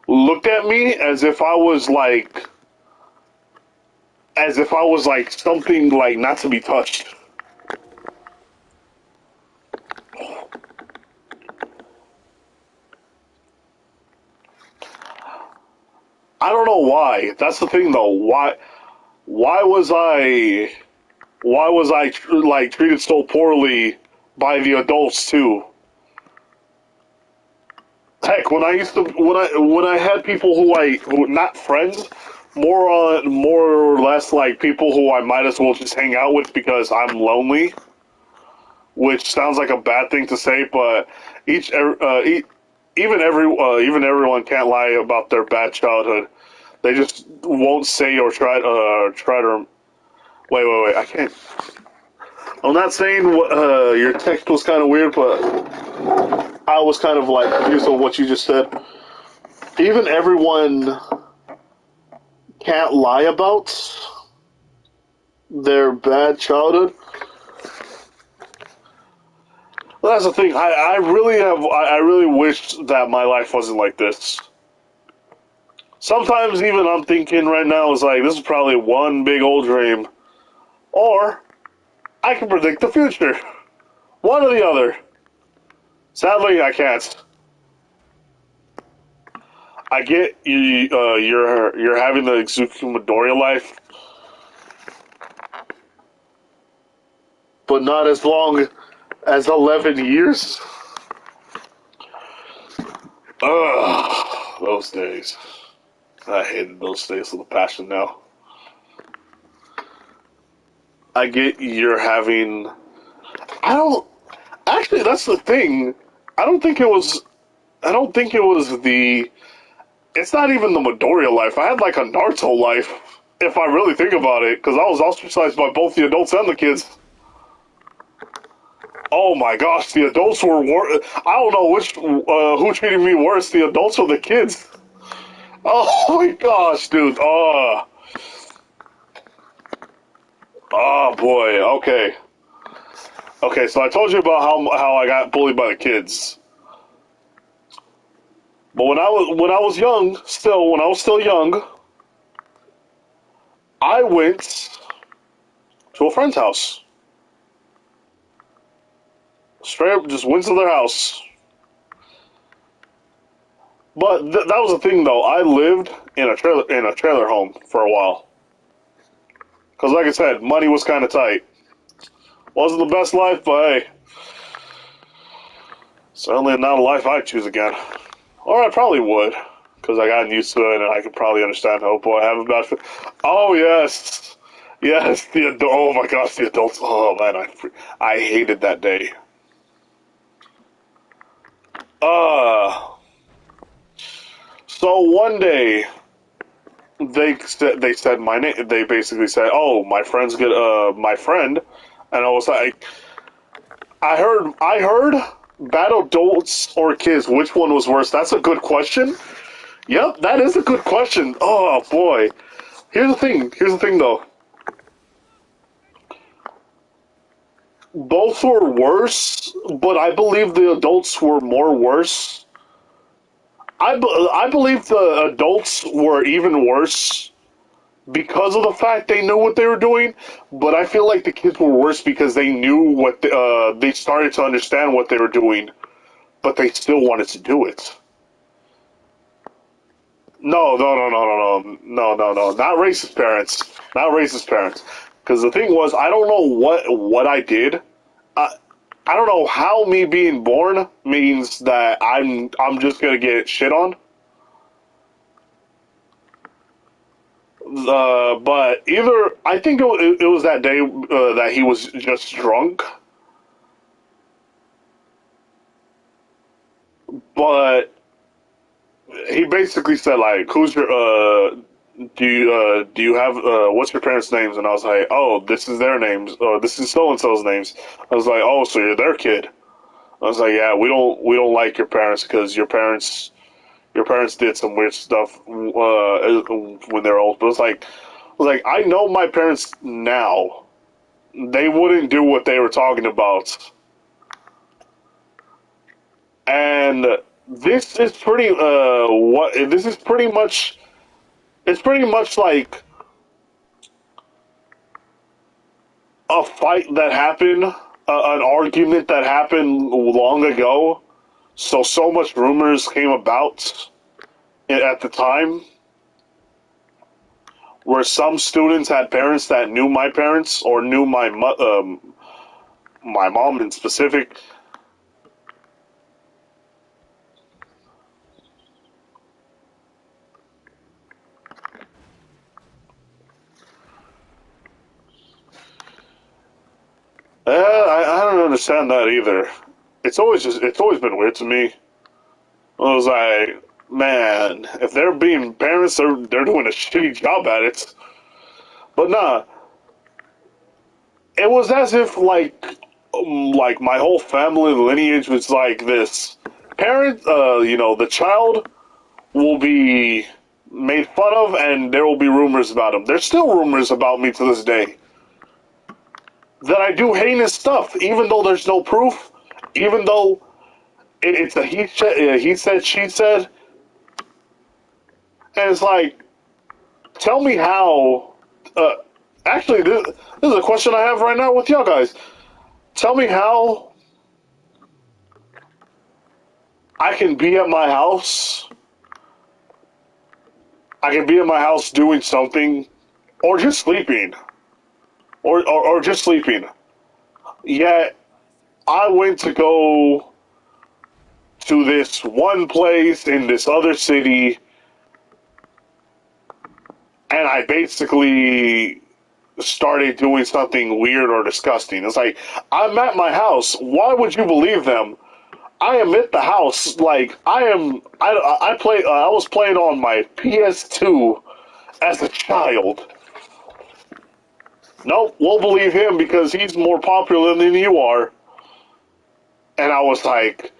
looked at me as if I was like something like not to be touched. I don't know why. That's the thing though. Why was I like treated so poorly by the adults too? Heck, when I had people who were not friends, more or less like people who I might as well just hang out with because I'm lonely, which sounds like a bad thing to say, but even everyone can't lie about their bad childhood. They just won't say or try to. Wait. I can't. I'm not saying your text was kind of weird, but I was kind of like confused on what you just said. Even everyone can't lie about their bad childhood. Well, that's the thing. I really wish that my life wasn't like this. Sometimes even I'm thinking right now is like, this is probably one big old dream. Or I can predict the future. One or the other. Sadly, I can't. I get you're having the Izuku Midoriya life, but not as long as 11 years. Ugh, those days. I hated those days with a passion now. I get you're having... Actually, that's the thing. I don't think it was the... It's not even the Midoriya life. I had like a Naruto life, if I really think about it, because I was ostracized by both the adults and the kids. Oh my gosh, the adults were I don't know who treated me worse, the adults or the kids. Oh my gosh, dude. Oh boy. Okay. Okay, so I told you about how I got bullied by the kids. But when I was young, when I was still young, I went to a friend's house. Straight up, just went to their house. But that was the thing, though. I lived in a trailer home for a while. Because, like I said, money was kind of tight. Wasn't the best life, but hey, certainly not a life I'd choose again. Or I probably would, because I got used to it, and I could probably understand how boy I have about. Oh yes, yes, oh my gosh, the adults. Oh man, I hated that day. So one day they said my name. They basically said, "Oh, my friend's good. My friend," and I was like, I heard bad adults or kids. Which one was worse? That's a good question. Yep, that is a good question. Oh boy. Here's the thing. Here's the thing, though. Both were worse, but I believe the adults were more worse. I believe the adults were even worse because of the fact they knew what they were doing, but I feel like the kids were worse because they knew they started to understand what they were doing, but they still wanted to do it. No, no, no, no, no, no, no, no, no, not racist parents, not racist parents. Because the thing was, I don't know what I did. I I don't know how me being born means that I'm just gonna get shit on. But either I think it was that day that he was just drunk, but he basically said like, "Who's your do you have what's your parents' names?" And I was like, "Oh, this is their names. Or this is so and so's names." I was like, "Oh, so you're their kid?" I was like, "Yeah, we don't like your parents because your parents did some weird stuff when they're old." But it's like I know my parents now. They wouldn't do what they were talking about, and this is pretty what this is pretty much. It's pretty much like a fight that happened, an argument that happened long ago. So much rumors came about at the time where some students had parents that knew my parents or knew my mom in specific. I don't understand that either. It's always been weird to me. I was like, man, if they're being parents, they're doing a shitty job at it. But nah, it was as if like my whole family lineage was like this. Parent, the child will be made fun of, and there will be rumors about him. There's still rumors about me to this day that I do heinous stuff, even though there's no proof, even though it's a he said, she said, and it's like, tell me how. Uh, Actually, this is a question I have right now with y'all guys. Tell me how I can be at my house. I can be at my house doing something, or just sleeping, or just sleeping. Yet I went to go to this one place in this other city, and I basically started doing something weird or disgusting. It's like, I'm at my house. Why would you believe them? I am at the house. Like I was playing on my PS2 as a child. Nope, we'll believe him because he's more popular than you are. and I was like,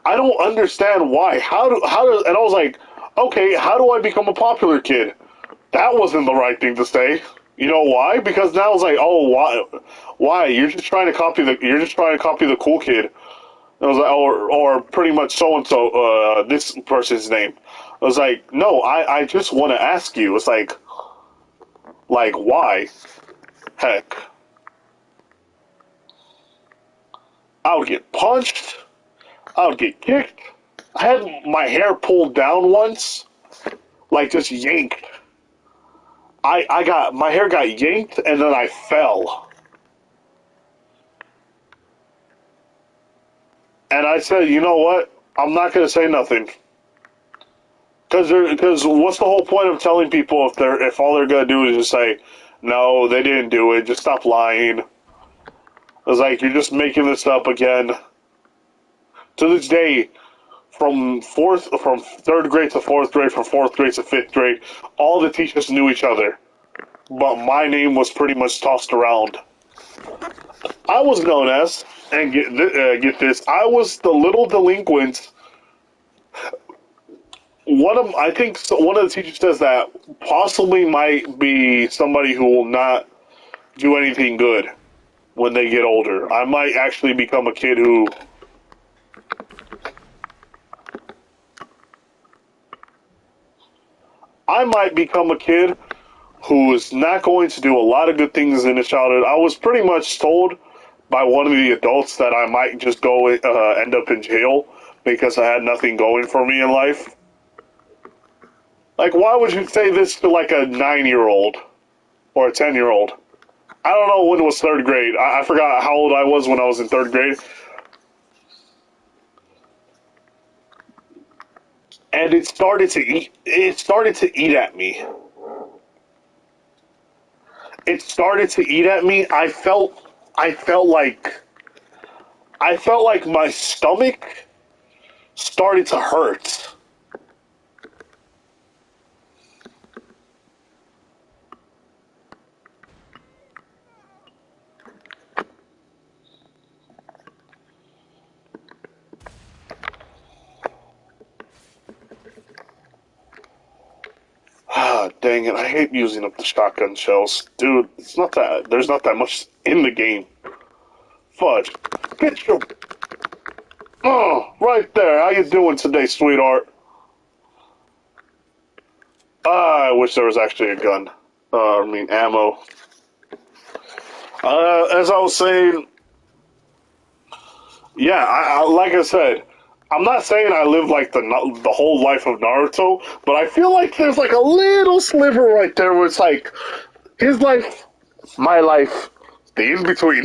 I don't understand why. And I was like, okay, how do I become a popular kid? That wasn't the right thing to say. You know why? Because now it's like, oh, why? Why? You're just trying to copy the cool kid. I was like, or pretty much so and so, this person's name. I was like, no, I just want to ask you. It's like why? Heck, I would get punched. I would get kicked. I had my hair pulled down once, like just yanked. I got my hair got yanked and then I fell. And I said, you know what? I'm not gonna say nothing. Because what's the whole point of telling people if all they're gonna do is just say, no, they didn't do it. Just stop lying. I was like, you're just making this up again. To this day, from third grade to fourth grade, from fourth grade to fifth grade, all the teachers knew each other, but my name was pretty much tossed around. I was known as, and get this, I was the little delinquent. I think one of the teachers says that possibly might be somebody who will not do anything good when they get older. I might actually become a kid who I might become a kid who is not going to do a lot of good things in his childhood. I was pretty much told by one of the adults that I might just go end up in jail because I had nothing going for me in life. Like, why would you say this to like a 9-year-old or a 10-year-old? I don't know when it was third grade. I forgot how old I was when I was in third grade. And it started to eat. It started to eat at me. It started to eat at me. I felt like my stomach started to hurt. Ah, dang it! I hate using up the shotgun shells, dude. There's not that much in the game. Fudge, get your. Oh, right there. How you doing today, sweetheart? I wish there was actually a gun. Ammo. As I was saying, yeah, like I said, I'm not saying I live like the whole life of Naruto, but I feel like there's like a little sliver right there where it's like his life, my life, the in between.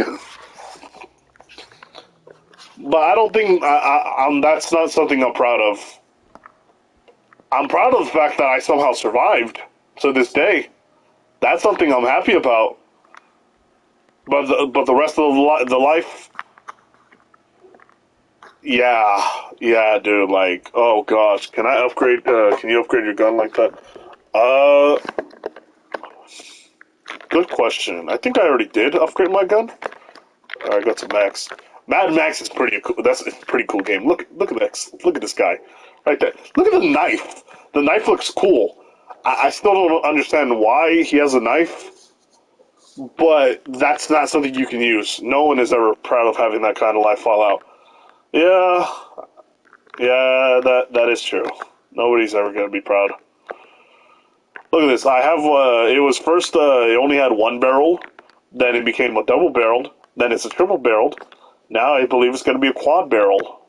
But I don't think I'm. That's not something I'm proud of. I'm proud of the fact that I somehow survived to this day. That's something I'm happy about. But the rest of the life, yeah, dude. Like, oh gosh, can I upgrade? Can you upgrade your gun like that? Uh, Good question. I think I already did upgrade my gun. All right, go to max. Mad Max is pretty cool. That's a pretty cool game. Look at this. Look at this guy, right there. Look at the knife. The knife looks cool. I still don't understand why he has a knife, but that's not something you can use. No one is ever proud of having that kind of life fallout. Yeah, yeah, that is true. Nobody's ever gonna be proud. Look at this. I have. It was first. It only had one barrel. Then it became a double barreled. Then it's a triple barreled. Now I believe it's going to be a quad barrel.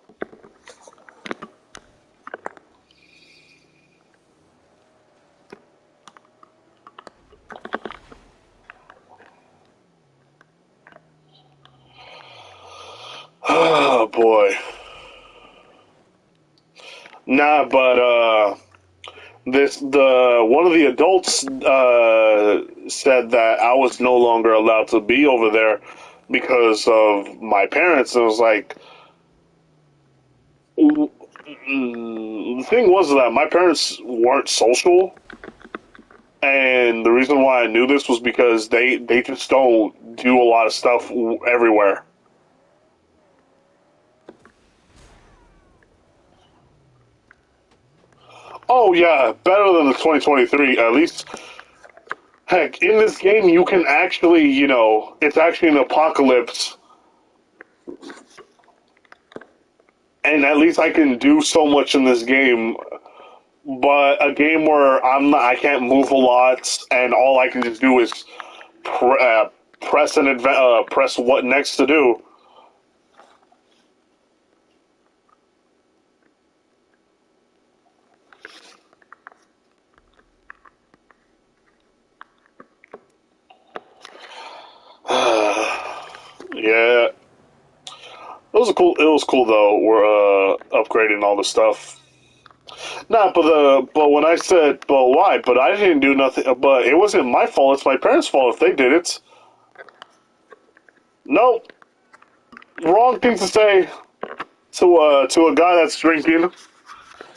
Oh boy. Nah, but the one of the adults said that I was no longer allowed to be over there because of my parents. And it was like, the thing was that my parents weren't social, and the reason why I knew this was because they just don't do a lot of stuff everywhere. Oh yeah, better than the 2023. At least, heck, in this game you can actually, it's actually an apocalypse, and at least I can do so much in this game. But a game where I can't move a lot, and all I can just do is press what next to do. Yeah, it was cool though. We're upgrading all the stuff. Nah, but when I said, but why? But I didn't do nothing. But it wasn't my fault. It's my parents' fault if they did it. No, wrong thing to say to a guy that's drinking.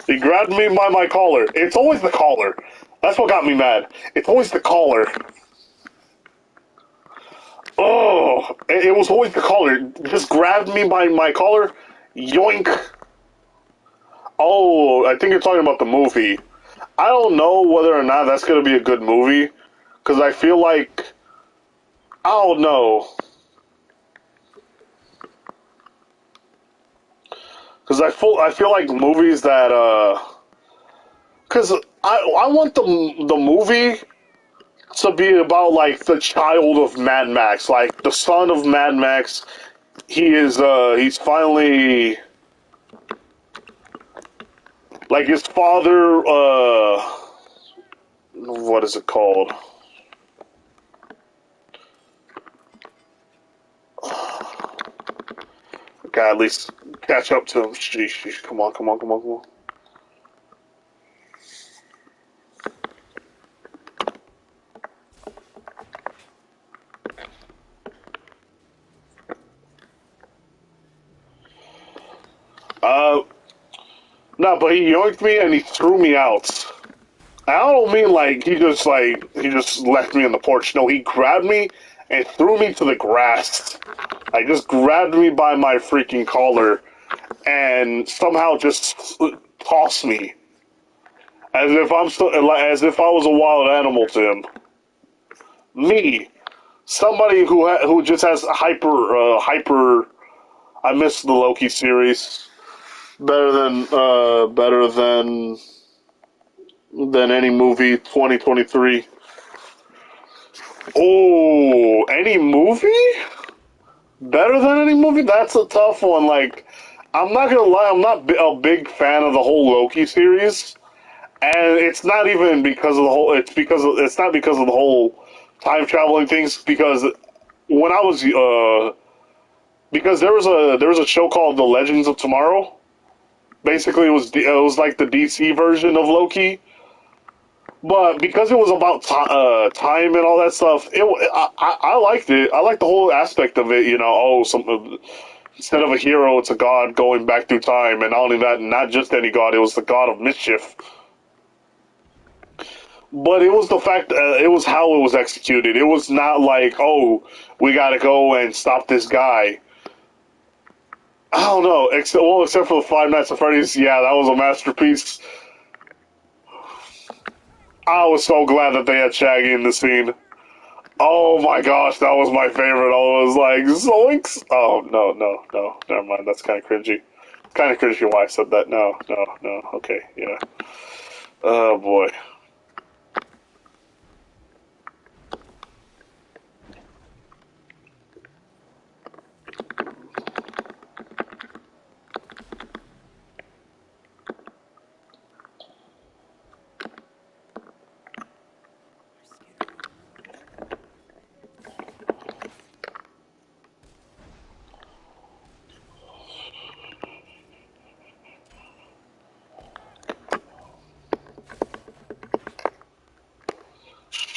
He grabbed me by my collar. It's always the collar. That's what got me mad. It's always the collar. Oh, it was always the collar. Just grabbed me by my collar. Yoink. Oh, I think you're talking about the movie. I don't know whether or not that's going to be a good movie. Because I feel like. I don't know. Because I feel like movies that. Because I want the movie to be about like the child of Mad Max, like the son of Mad Max. He's finally like his father. What is it called? Okay, at least catch up to him. Sheesh, come on, come on, come on, come on. Uh, no, but he yoinked me and he threw me out. I don't mean like he just left me on the porch. No, he grabbed me and threw me to the grass. Like just grabbed me by my freaking collar and somehow just tossed me as if I was a wild animal to him. Me, somebody who just has hyper. I miss the Loki series better than any movie 2023. Oh, any movie? Better than any movie? That's a tough one. Like, I'm not gonna lie, I'm not a big fan of the whole Loki series, and it's not even because of the whole. It's not because of the whole time traveling things. Because when I was because there was a show called The Legends of Tomorrow. Basically, it was like the DC version of Loki. But because it was about time and all that stuff, I liked it. I liked the whole aspect of it. Instead of a hero, it's a god going back through time, and not only that, not just any god, it was the god of mischief. But it was the fact, it was how it was executed. It was not like, oh, we gotta go and stop this guy. I don't know, except for the Five Nights at Freddy's, yeah, that was a masterpiece. I was so glad that they had Shaggy in the scene. Oh my gosh, that was my favorite. I was like, Zoinks! Oh, no, no, no. Never mind, that's kind of cringy. Kind of cringy why I said that. No, no, no. Okay, yeah. Oh boy.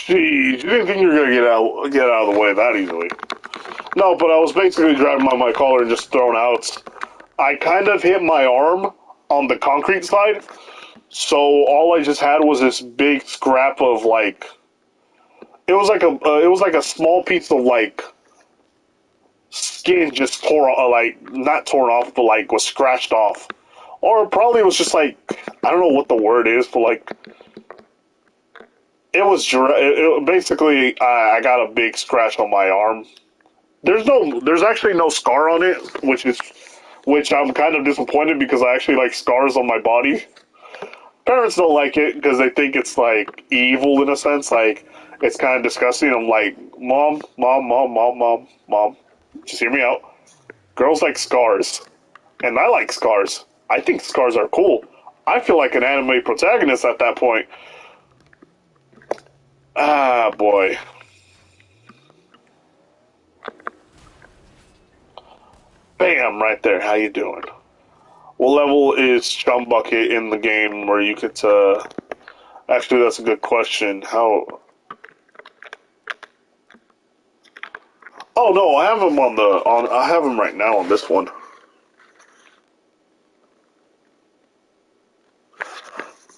Jeez, you didn't think you were gonna get out of the way that easily. No, but I was basically grabbing my collar and just thrown out. I kind of hit my arm on the concrete side, so all I just had was this big scrap of like. It was like a small piece of like skin just tore like not torn off, but like was scratched off or probably it was just like I don't know what the word is, but like basically I got a big scratch on my arm. There's actually no scar on it, which I'm kind of disappointed because I actually like scars on my body. Parents don't like it because they think it's like evil in a sense, like it's kind of disgusting. I'm like, mom, just hear me out. Girls like scars, and I like scars. I think scars are cool. I feel like an anime protagonist at that point. Ah, boy. Bam, right there. How you doing? What level is Chum Bucket in the game where you could, actually, that's a good question. How... Oh, no, I have him I have him right now on this one.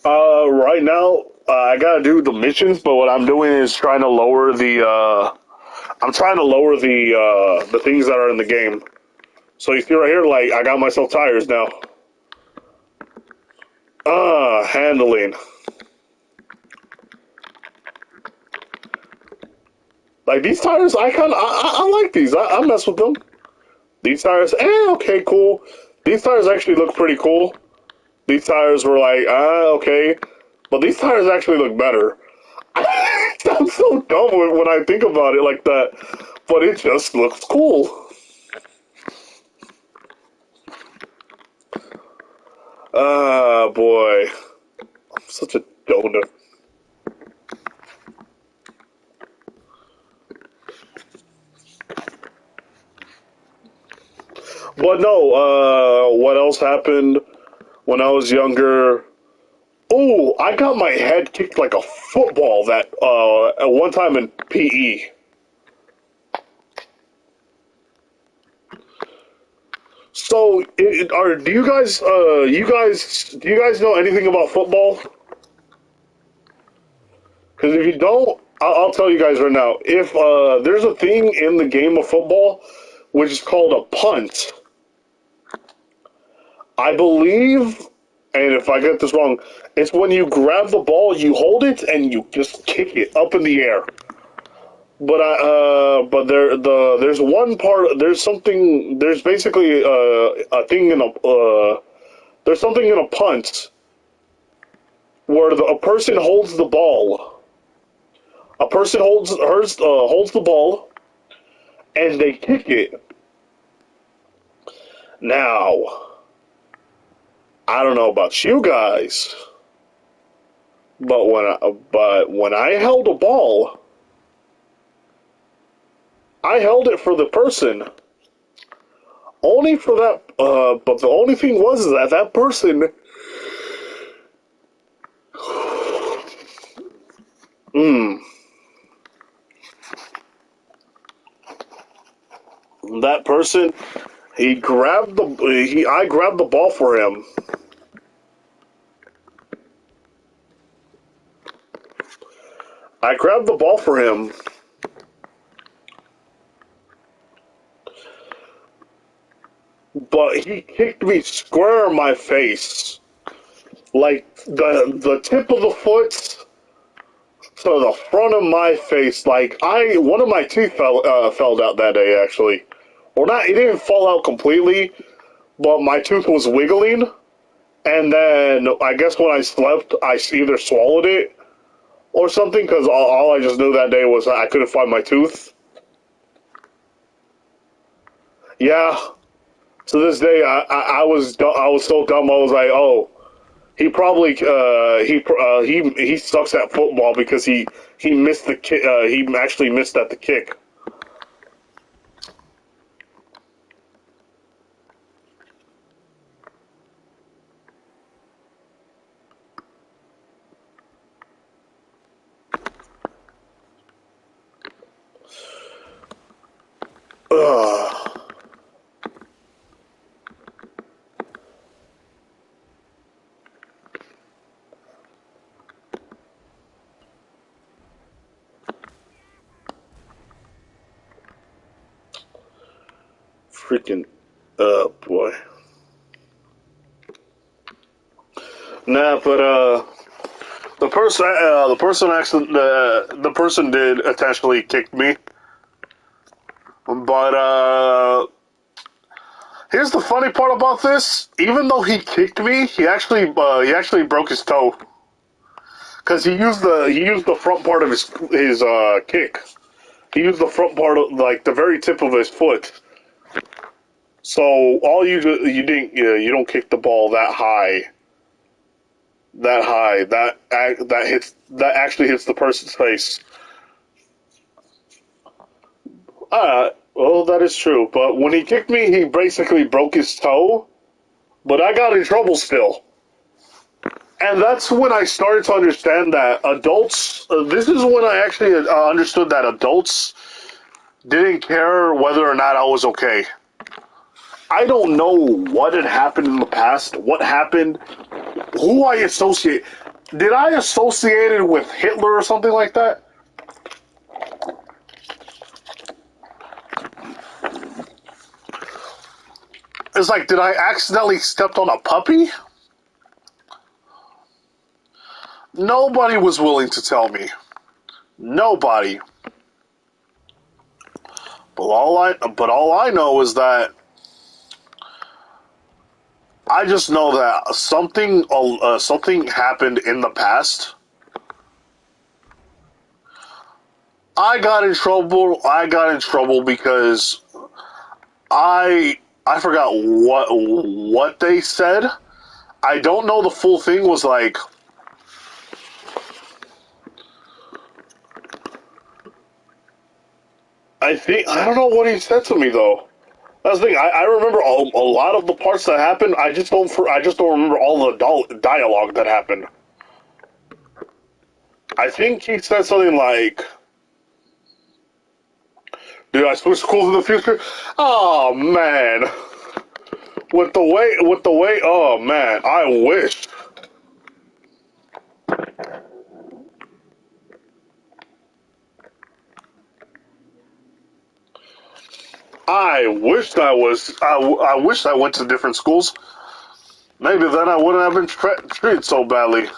Right now, I gotta do the missions, but what I'm doing is trying to lower I'm trying to lower the things that are in the game. So you see right here, like, I got myself tires now. Handling. Like, these tires, I like these. I mess with them. These tires, okay, cool. These tires actually look pretty cool. These tires were like, okay. But these tires actually look better. I'm so dumb when I think about it like that. But it just looks cool. Boy. I'm such a donut. But no, what else happened when I was younger? Oh, I got my head kicked like a football that at one time in PE. So, do you guys know anything about football? Because if you don't, I'll tell you guys right now. If there's a thing in the game of football which is called a punt, I believe, and if I get this wrong, it's when you grab the ball, you hold it, and you just kick it up in the air. But there's one part. There's something. There's basically a thing in there's something in a punt where a person holds the ball. A person holds the ball, and they kick it. Now, I don't know about you guys, but when I held a ball, I held it for the person. Only for that, but the only thing was that that person, that person, I grabbed the ball for him. I grabbed the ball for him, but he kicked me square in my face. Like, the tip of the foot to the front of my face. Like, one of my teeth fell out that day, actually. Or not, it didn't fall out completely, but my tooth was wiggling. And then, I guess when I slept, I either swallowed it or something, because all I just knew that day was I couldn't find my tooth. Yeah. To this day, I was so dumb. I was like, oh, he probably he sucks at football because he missed the kick. He actually missed at the kick. Ugh. Freaking, boy. Nah, but the person did intentionally kick me. But here's the funny part about this: even though he kicked me, he actually broke his toe because he used the front part of his kick. He used the front part of like the very tip of his foot. So all you don't kick the ball that high. That actually hits the person's face. Well, that is true. But when he kicked me, he basically broke his toe. But I got in trouble still. And that's when I started to understand that adults. This is when I actually understood that adults didn't care whether or not I was okay. I don't know what had happened in the past, what happened, who I associate. Did I associate it with Hitler or something like that? It's like, did I accidentally stepped on a puppy? Nobody was willing to tell me. Nobody. But all I know is that I just know that something happened in the past. I got in trouble because I forgot what they said. I don't know the full thing was like. I don't know what he said to me though. That's the thing. I remember a lot of the parts that happened. I just don't remember all the dialogue that happened. I think he said something like, "Did I switch schools in the future?" Oh man, with the way. Oh man, I wish. I wished I was. I wished I went to different schools. Maybe then I wouldn't have been treated so badly.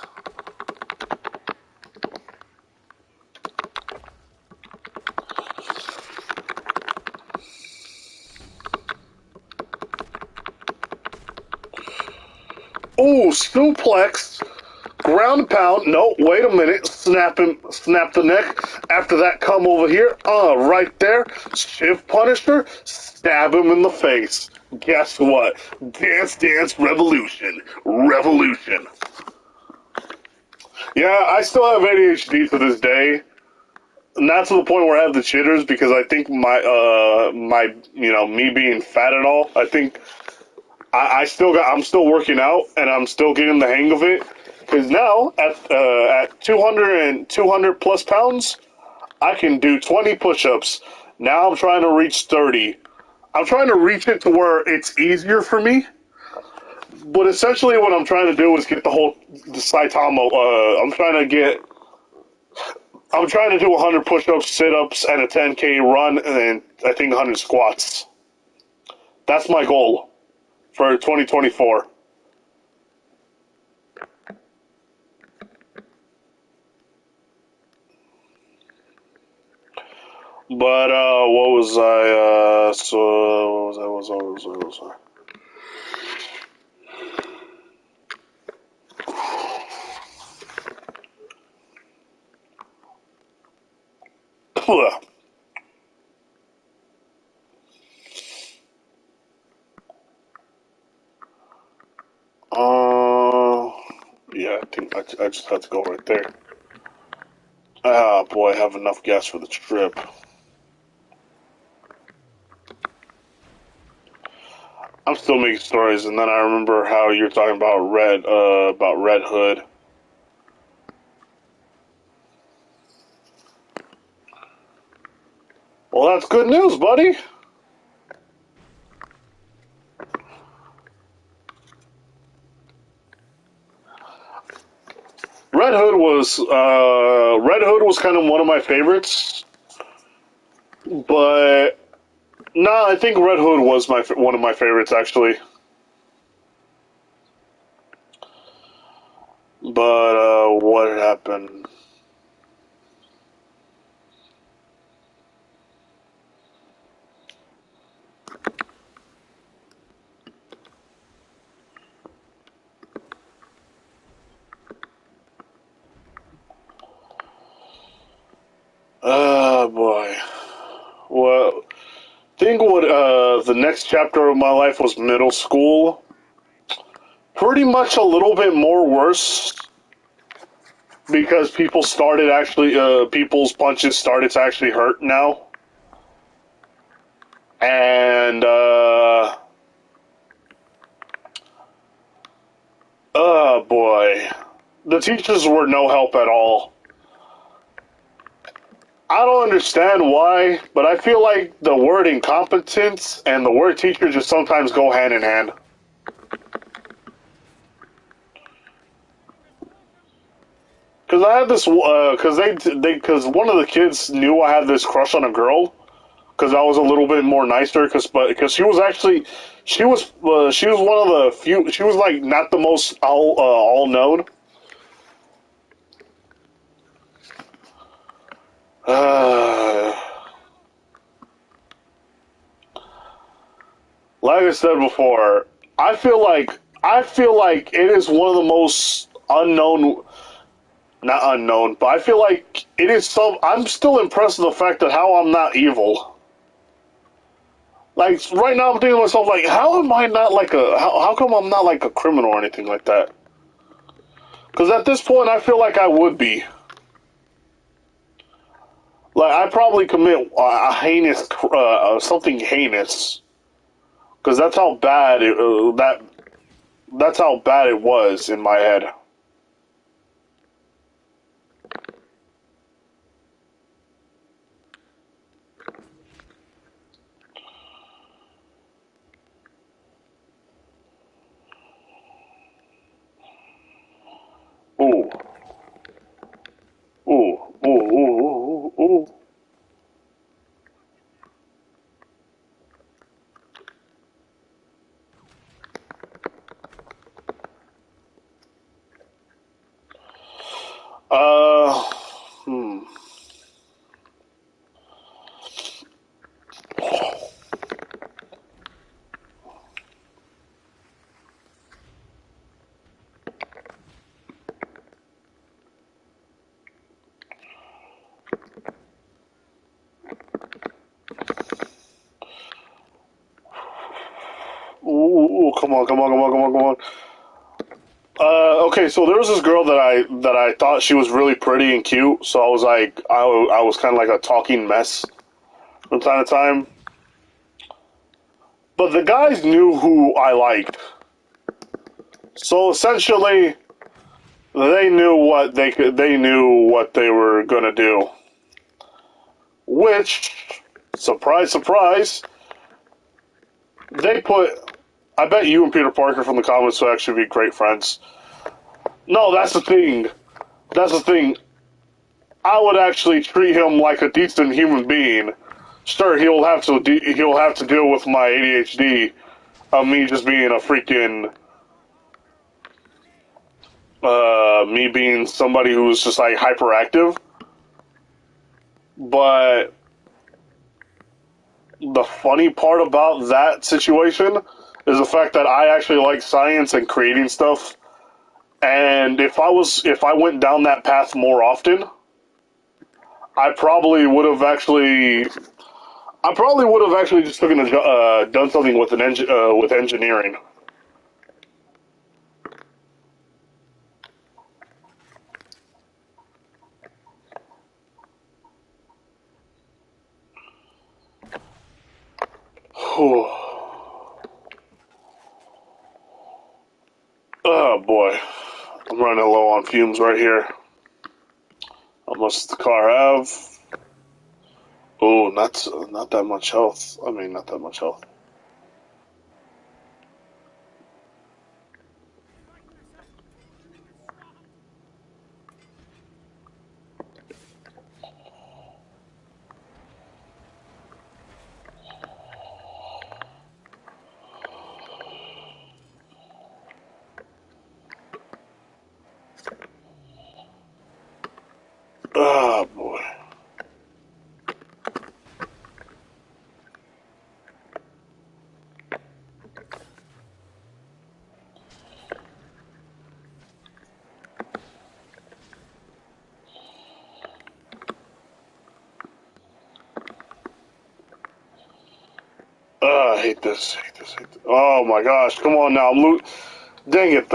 Ooh, suplex, ground and pound. No, wait a minute. Snap the neck. After that, come over here. Right there. Shift Punisher. Stab him in the face. Guess what? Dance, dance, revolution. Revolution. Yeah, I still have ADHD to this day. Not to the point where I have the jitters because I think me being fat and all, I think I'm still working out and I'm still getting the hang of it. Because now at 200 plus pounds, I can do 20 push-ups. Now I'm trying to reach 30. I'm trying to reach it to where it's easier for me. But essentially, what I'm trying to do is get the Saitama. I'm trying to do 100 push-ups, sit-ups, and a 10K run, and then I think 100 squats. That's my goal for 2024. But what was I? So what was I? Yeah, I think I just had to go right there. Ah, boy, I have enough gas for the trip. I'm still making stories, and then I remember how you're talking about Red Hood. Well, that's good news, buddy. Red Hood was kind of one of my favorites, but no, I think Red Hood was one of my favorites actually. But what happened? Oh boy. Well, I think what the next chapter of my life was middle school. Pretty much a little bit more worse because people started actually people's punches started to actually hurt now. And oh boy. The teachers were no help at all. I don't understand why, but I feel like the word incompetence and the word teacher just sometimes go hand in hand. Because I had this, because one of the kids knew I had this crush on a girl, because I was a little bit more nicer, because she was actually, she was one of the few, she was like not the most all known. Uh, like I said before, I feel like it is one of the most unknown, not unknown, but I feel like it is some. I'm still impressed with the fact that how I'm not evil. Like right now, I'm thinking to myself, like, how am I not like a? How come I'm not like a criminal or anything like that? Because at this point, I feel like I would be. Like I probably commit a heinous, something heinous. Because that's how bad that's how bad it was in my head. Ooh, ooh, ooh, ooh, ooh, ooh. Uh, hmm. Ooh, come on, come on, come on, come on, come on. Okay, so there was this girl that I thought she was really pretty and cute, so I was like, I was kind of like a talking mess from time to time. But the guys knew who I liked, so essentially, they knew what they could. They knew what they were gonna do. Which, surprise, surprise, they put. I bet you and Peter Parker from the comics would actually be great friends. No, that's the thing. That's the thing. I would actually treat him like a decent human being. Sure, he'll have to deal with my ADHD of me just being a freaking me being somebody who's just like hyperactive. But the funny part about that situation is the fact that I actually like science and creating stuff. And if I went down that path more often, I probably would have actually I probably would have actually just done something with with engineering. Oh boy, I'm running low on fumes right here. How much does the car have? Oh, not that much health. I mean, not that much health. hate this. Oh my gosh! Come on now. Dang it!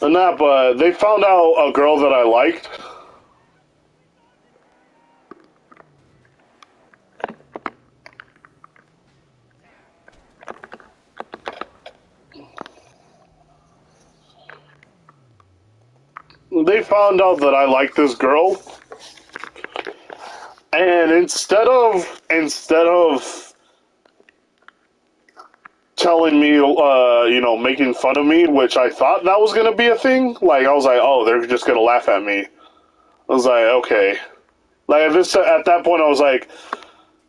But they found out a girl that I liked. They found out that I liked this girl, and instead of telling me, making fun of me, which I thought that was gonna be a thing. Like I was like, oh, they're just gonna laugh at me. I was like, okay. Like at that point, I was like,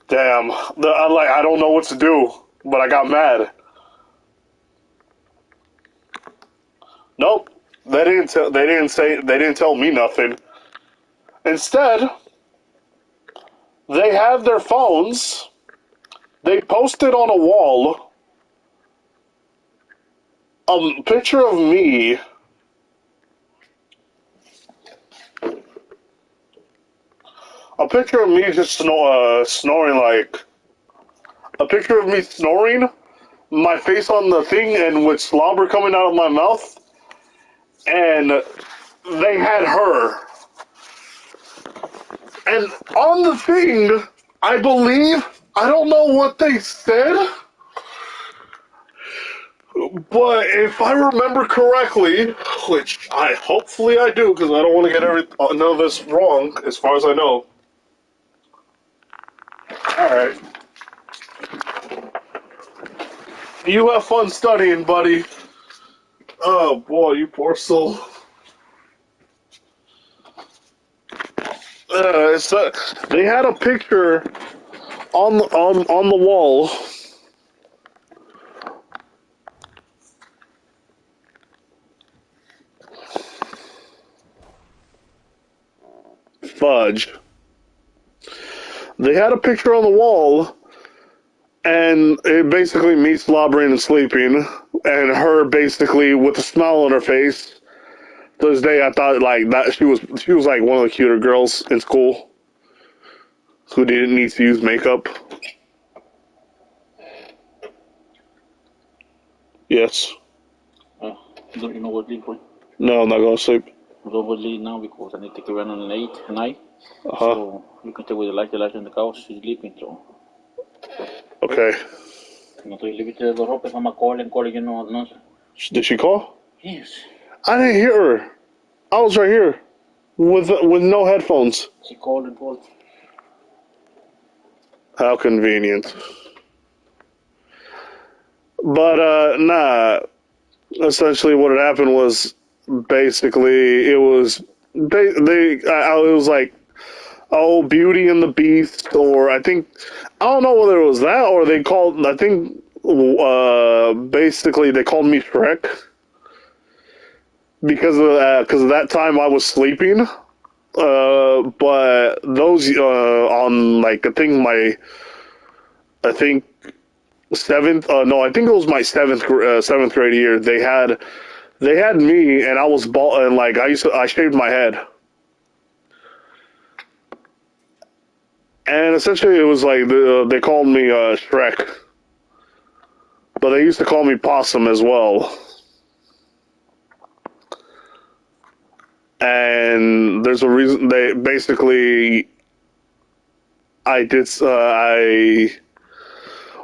damn. I don't know what to do, but I got mad. Nope. They didn't tell me nothing. Instead, they have their phones. They posted on a wall a picture of me just snoring, like a picture of me snoring, my face on the thing, and with slobber coming out of my mouth, and they had her. And on the thing, I don't know what they said, but if I remember correctly, which hopefully I do, because I don't want to get none of this wrong, as far as I know. Alright. You have fun studying, buddy. Oh boy, you poor soul. They had a picture on the wall. Fudge. They had a picture on the wall, and it basically me slobbering and sleeping, and her basically with a smile on her face. To this day, I thought like that she was like one of the cuter girls in school who didn't need to use makeup. Yes. Don't you know what sleep for? No, I'm not going to sleep. I'm going to leave now because I need to take a run on an 8 tonight. Uh-huh. So you can stay with the light in the couch, she's sleeping, so. Okay. No estoy leave it to the door open, I'm calling, you know, no. Did she call? Yes. I didn't hear her. I was right here with no headphones. She called and called. How convenient. But nah. Essentially, what had happened was basically it was it was like, oh, Beauty and the Beast, or I don't know whether it was that or they called, I think basically they called me Shrek because of that time I was sleeping. But those on like I think seventh, no, I think it was my seventh grade year. They had me, and I was bald, and like I shaved my head, and essentially it was like they called me Shrek, but they used to call me Possum as well. And there's a reason they basically I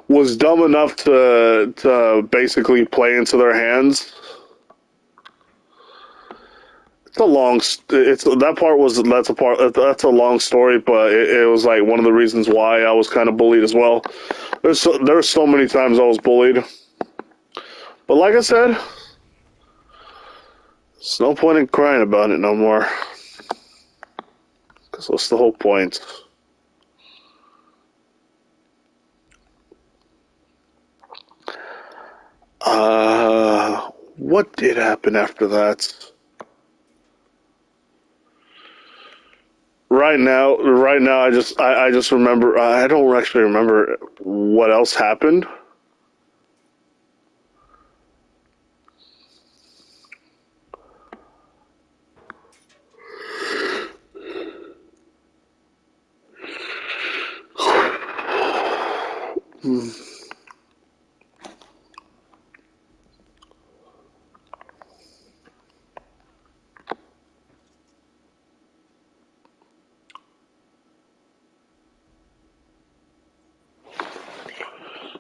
was dumb enough to basically play into their hands. That's a long story, but it was like one of the reasons why I was kind of bullied as well. There's so many times I was bullied, but like I said, there's no point in crying about it no more, because what's the whole point? What did happen after that? Right now, I just remember. I don't actually remember what else happened.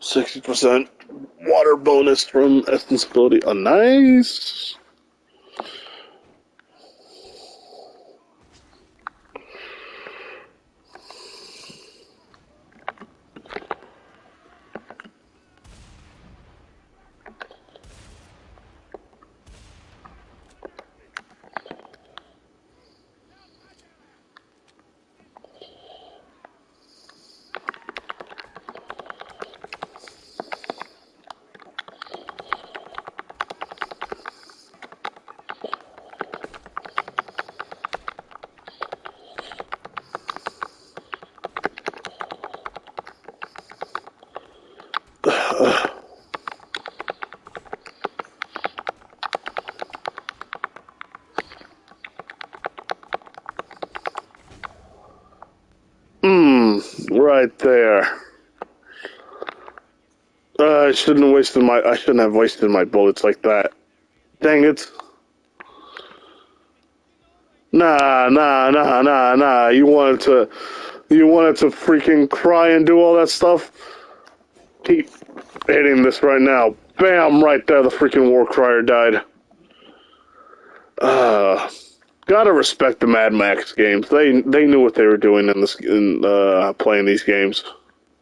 60% water bonus from Essence ability. Oh, nice. Right there. I shouldn't have wasted my bullets like that. Dang it. Nah. You wanted to freaking cry and do all that stuff? Keep hitting this right now. Bam! Right there, the freaking war crier died. Gotta respect the Mad Max games. They knew what they were doing in playing these games.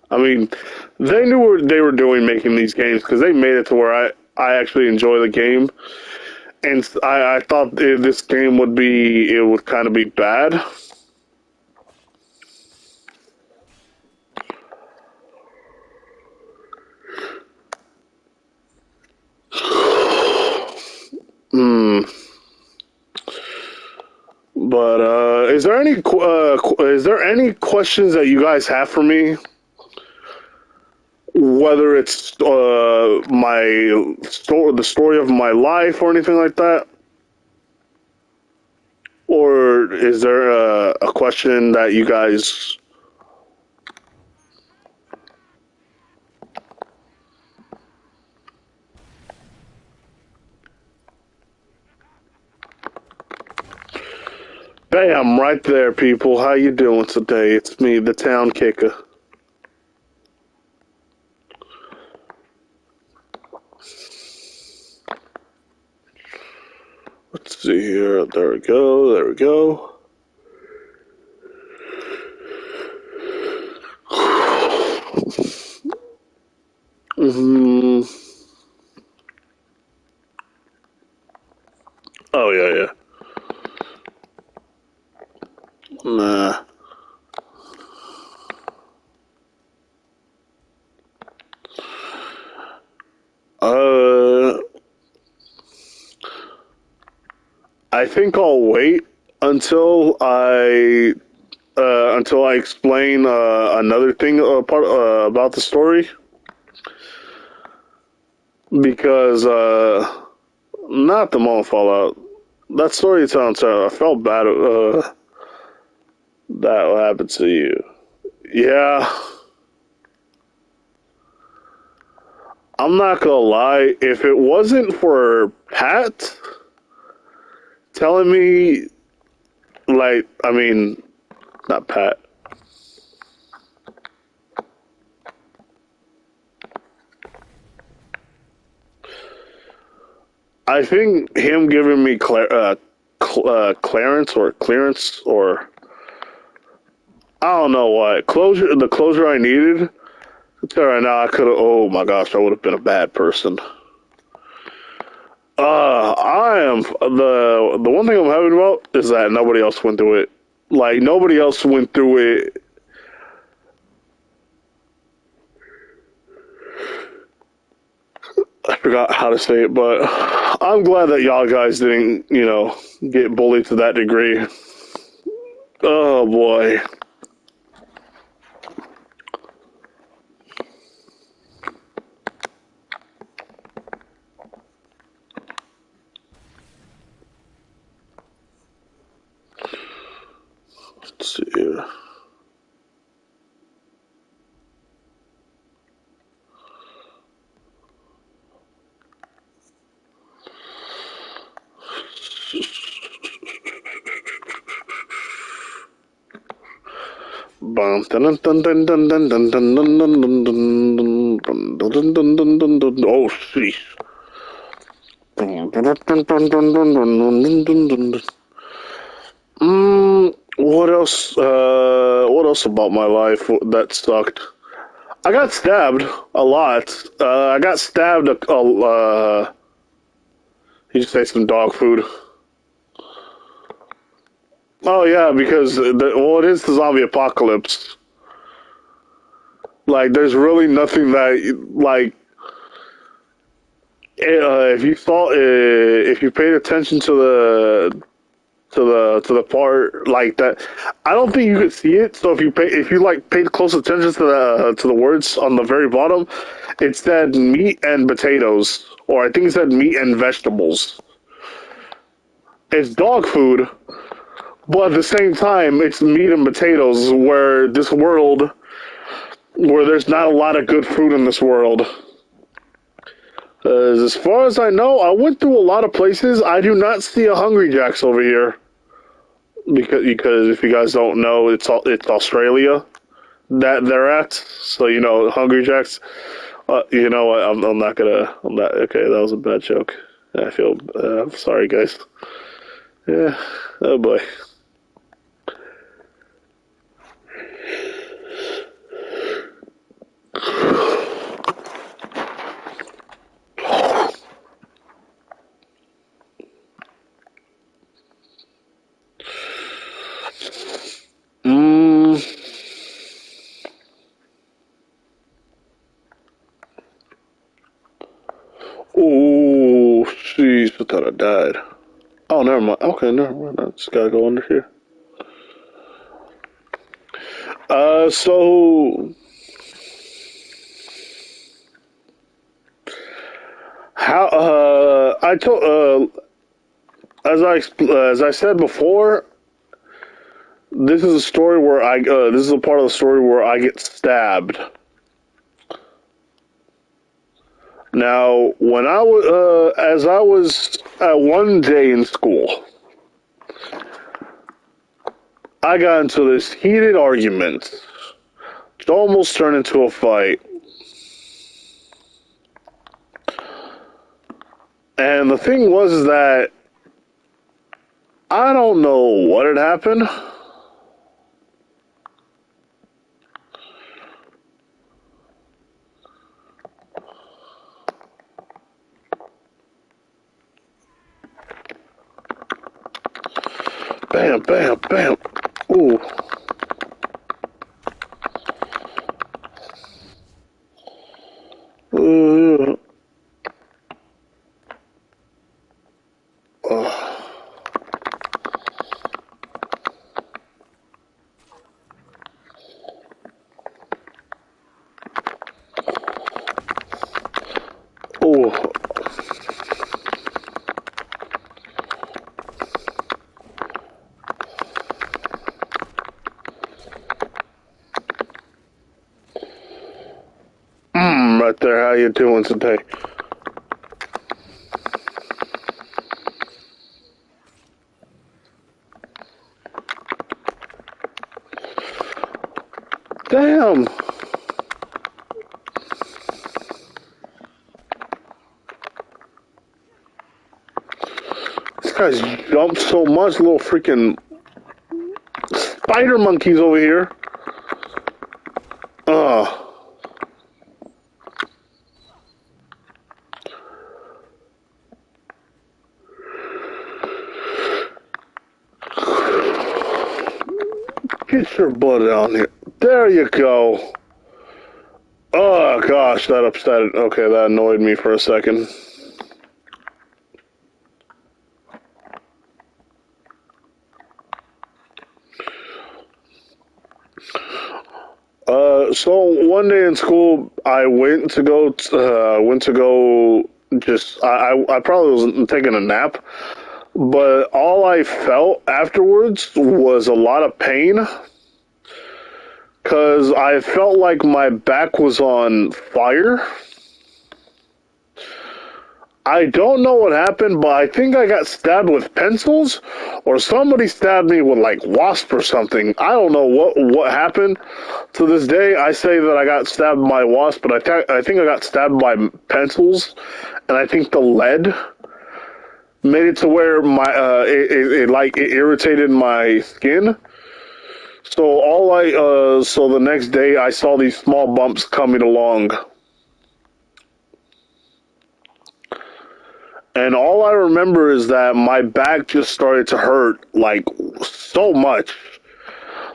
I mean, they knew what they were doing making these games because they made it to where I actually enjoy the game. And I thought this game would kind of be bad. But is there any questions that you guys have for me? Whether it's the story of my life or anything like that, or is there a question that you guys? Bam! Right there, people. How you doing today? It's me, the Town Kicker. Let's see here. There we go. Oh yeah. Nah. I think I'll wait until I explain another thing about the story, because not the moment Fallout. That story sounds I felt bad that happened to you. Yeah. I'm not gonna lie, if it wasn't for Pat telling me, not Pat. I think him giving me clearance or clearance, or I don't know what the closure I needed. Right now, I could have. Oh my gosh, I would have been a bad person. I am the one thing I'm happy about is that nobody else went through it. Like, nobody else went through it. I forgot how to say it, but I'm glad that y'all guys didn't, get bullied to that degree. Oh boy. Let's see here. Oh, sheesh. What else? What else about my life that sucked? I got stabbed a lot. I got stabbed. You just ate some dog food. Oh yeah, because it is the zombie apocalypse. Like, there's really nothing that like. If you paid attention to the part like that, I don't think you could see it. So if you like paid close attention to the words on the very bottom, it said meat and potatoes, or I think it said meat and vegetables. It's dog food, but at the same time, it's meat and potatoes. Where there's not a lot of good food in this world. As far as I know, I went through a lot of places. I do not see a Hungry Jack's over here. Because if you guys don't know, it's Australia that they're at. So, you know, Hungry Jack's. You know what? I'm not gonna. I'm not. Okay, that was a bad joke. I feel. I'm sorry, guys. Yeah. Oh boy. Oh, jeez, I thought I died. Oh, never mind. Okay, never mind. I just gotta go under here. So how? I told. As I said before, this is a story where this is a part of the story where I get stabbed. Now, when I was, as I was one day in school, I got into this heated argument. It almost turned into a fight. And the thing was that I don't know what had happened. Bam, bam, bam. Ooh. Oh. Right there. How you doing today? Damn. This guy's jumped so much, little freaking spider monkeys over here. Get your butt down here. There you go. Oh gosh, that upset. Okay, that annoyed me for a second. So one day in school, I went to go. Just I probably was taking a nap, but all I felt afterwards was a lot of pain. Because I felt like my back was on fire. I don't know what happened, but I think I got stabbed with pencils, or somebody stabbed me with like wasp or something. I don't know what happened. To this day, I say that I got stabbed by wasp, but I think I got stabbed by pencils, and I think the lead made it to where my it irritated my skin. So the next day I saw these small bumps coming along. And all I remember is that my back just started to hurt, like, so much.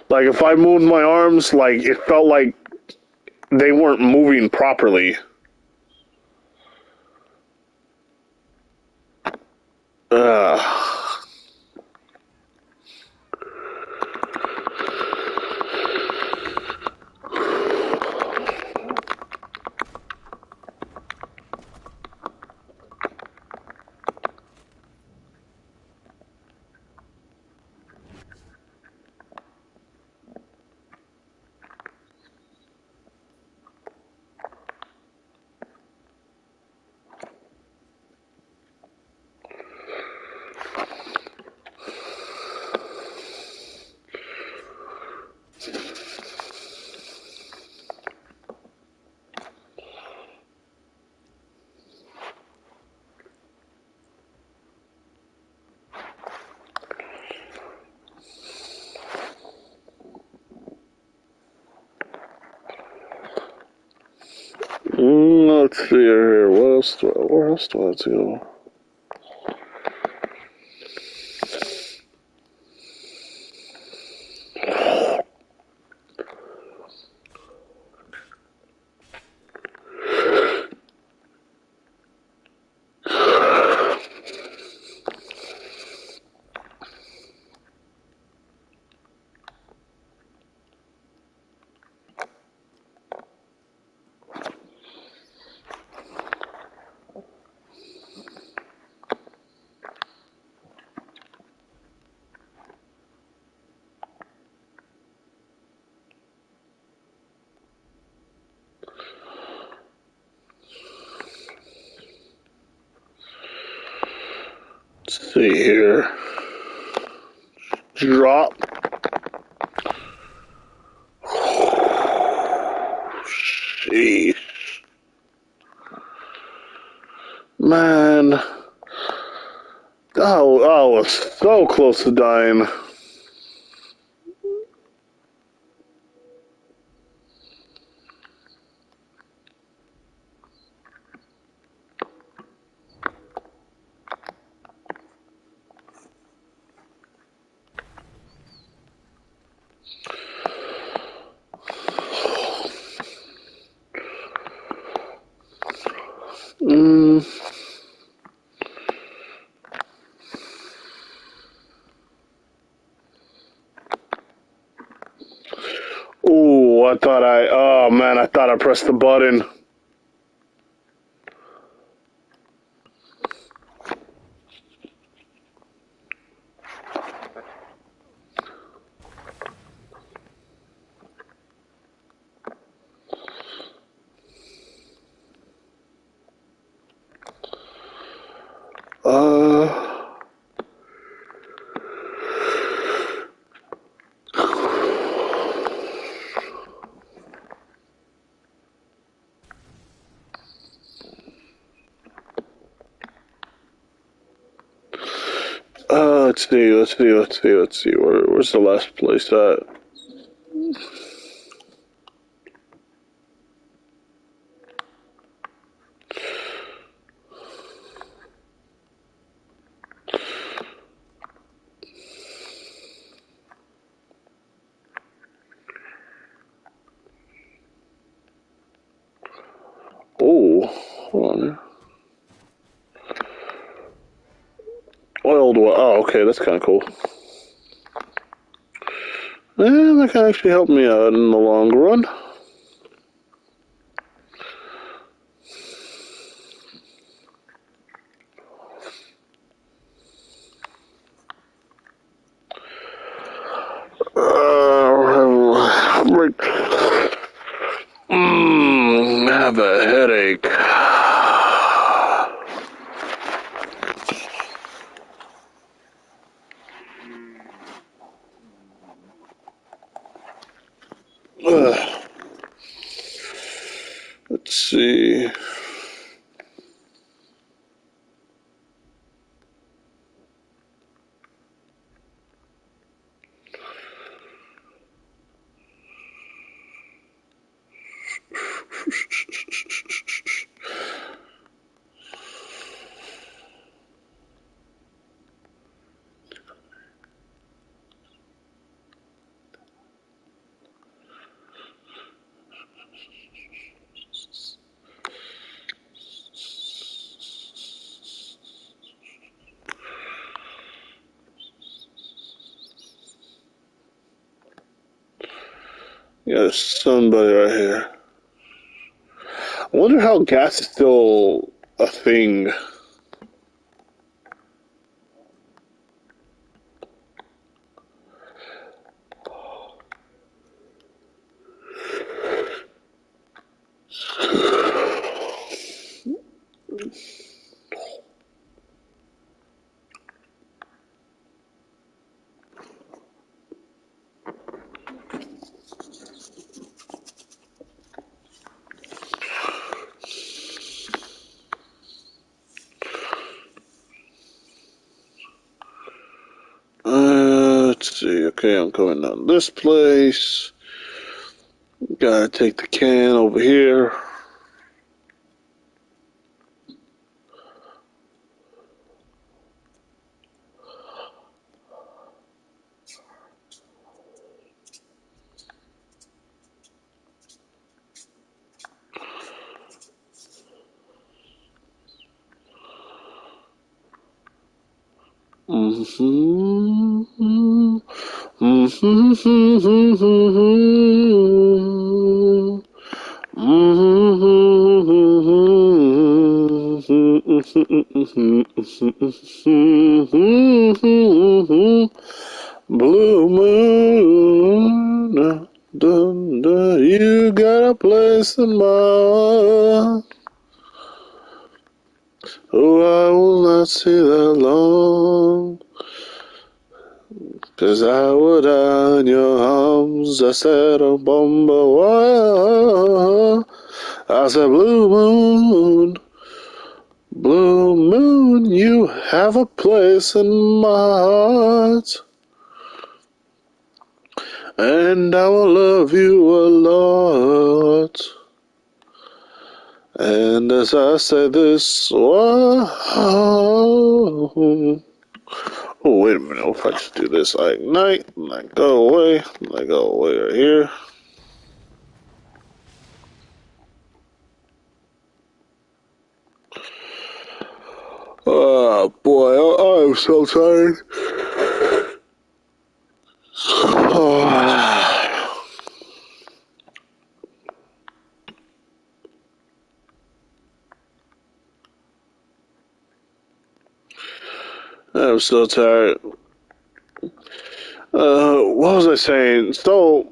Like, if I moved my arms, like, it felt like they weren't moving properly. Let's see here. Where else do I have to go? Let's see here. Drop. Jeez. Man. Oh, I was so close to dying. Ooh, oh man, I thought I pressed the button. Let's see. Where's the last place at? Oh, hold on. Oiled well. Oh, okay, that's kind of cool. Yeah, that can actually help me out in the long run. I have a headache. Let's see. There's somebody right here. I wonder how gas is still a thing. Let's see. Okay, I'm going down this place. Gotta take the can over here. Blue moon, you got a place in my heart. Oh, I will not see that long, 'cause I would die in your arms. I said a bomba. I said blue moon, you have a place in my heart. And I will love you a lot. And as I say this, oh, wait a minute. If I just do this, I ignite, and I go away, right here. Oh boy, I'm so tired. I'm so tired. What was I saying? So,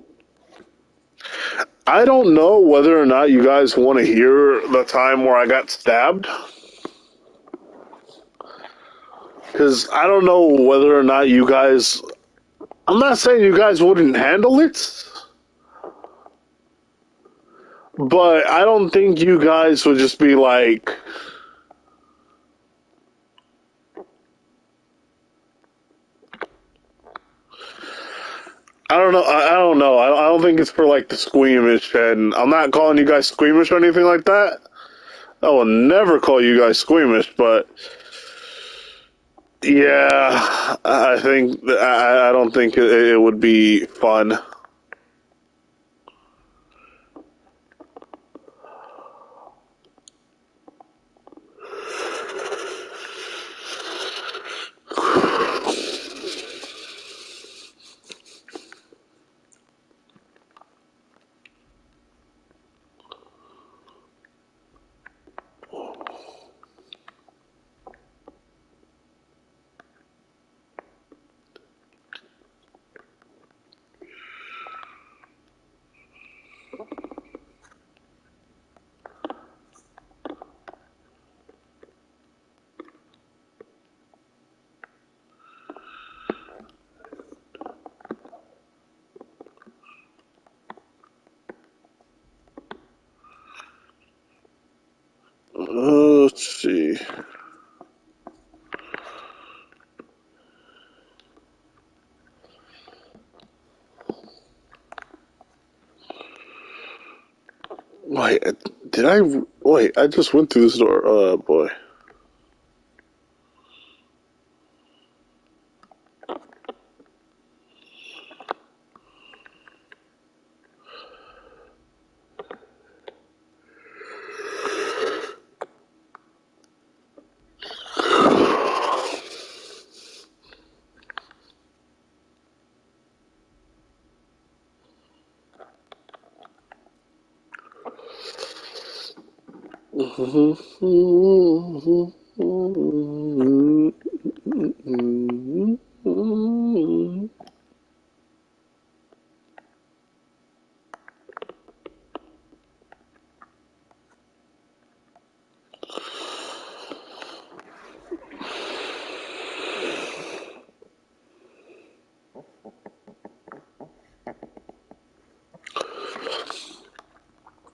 I don't know whether or not you guys want to hear the time where I got stabbed. Because I don't know whether or not you guys... I'm not saying you guys wouldn't handle it. But I don't think you guys would just be like... I don't know. I don't know. I don't think it's for like the squeamish, and I'm not calling you guys squeamish or anything like that. I will never call you guys squeamish, but yeah, I think I don't think it would be fun. Wait, did I? Wait, I just went through this door. Oh, boy.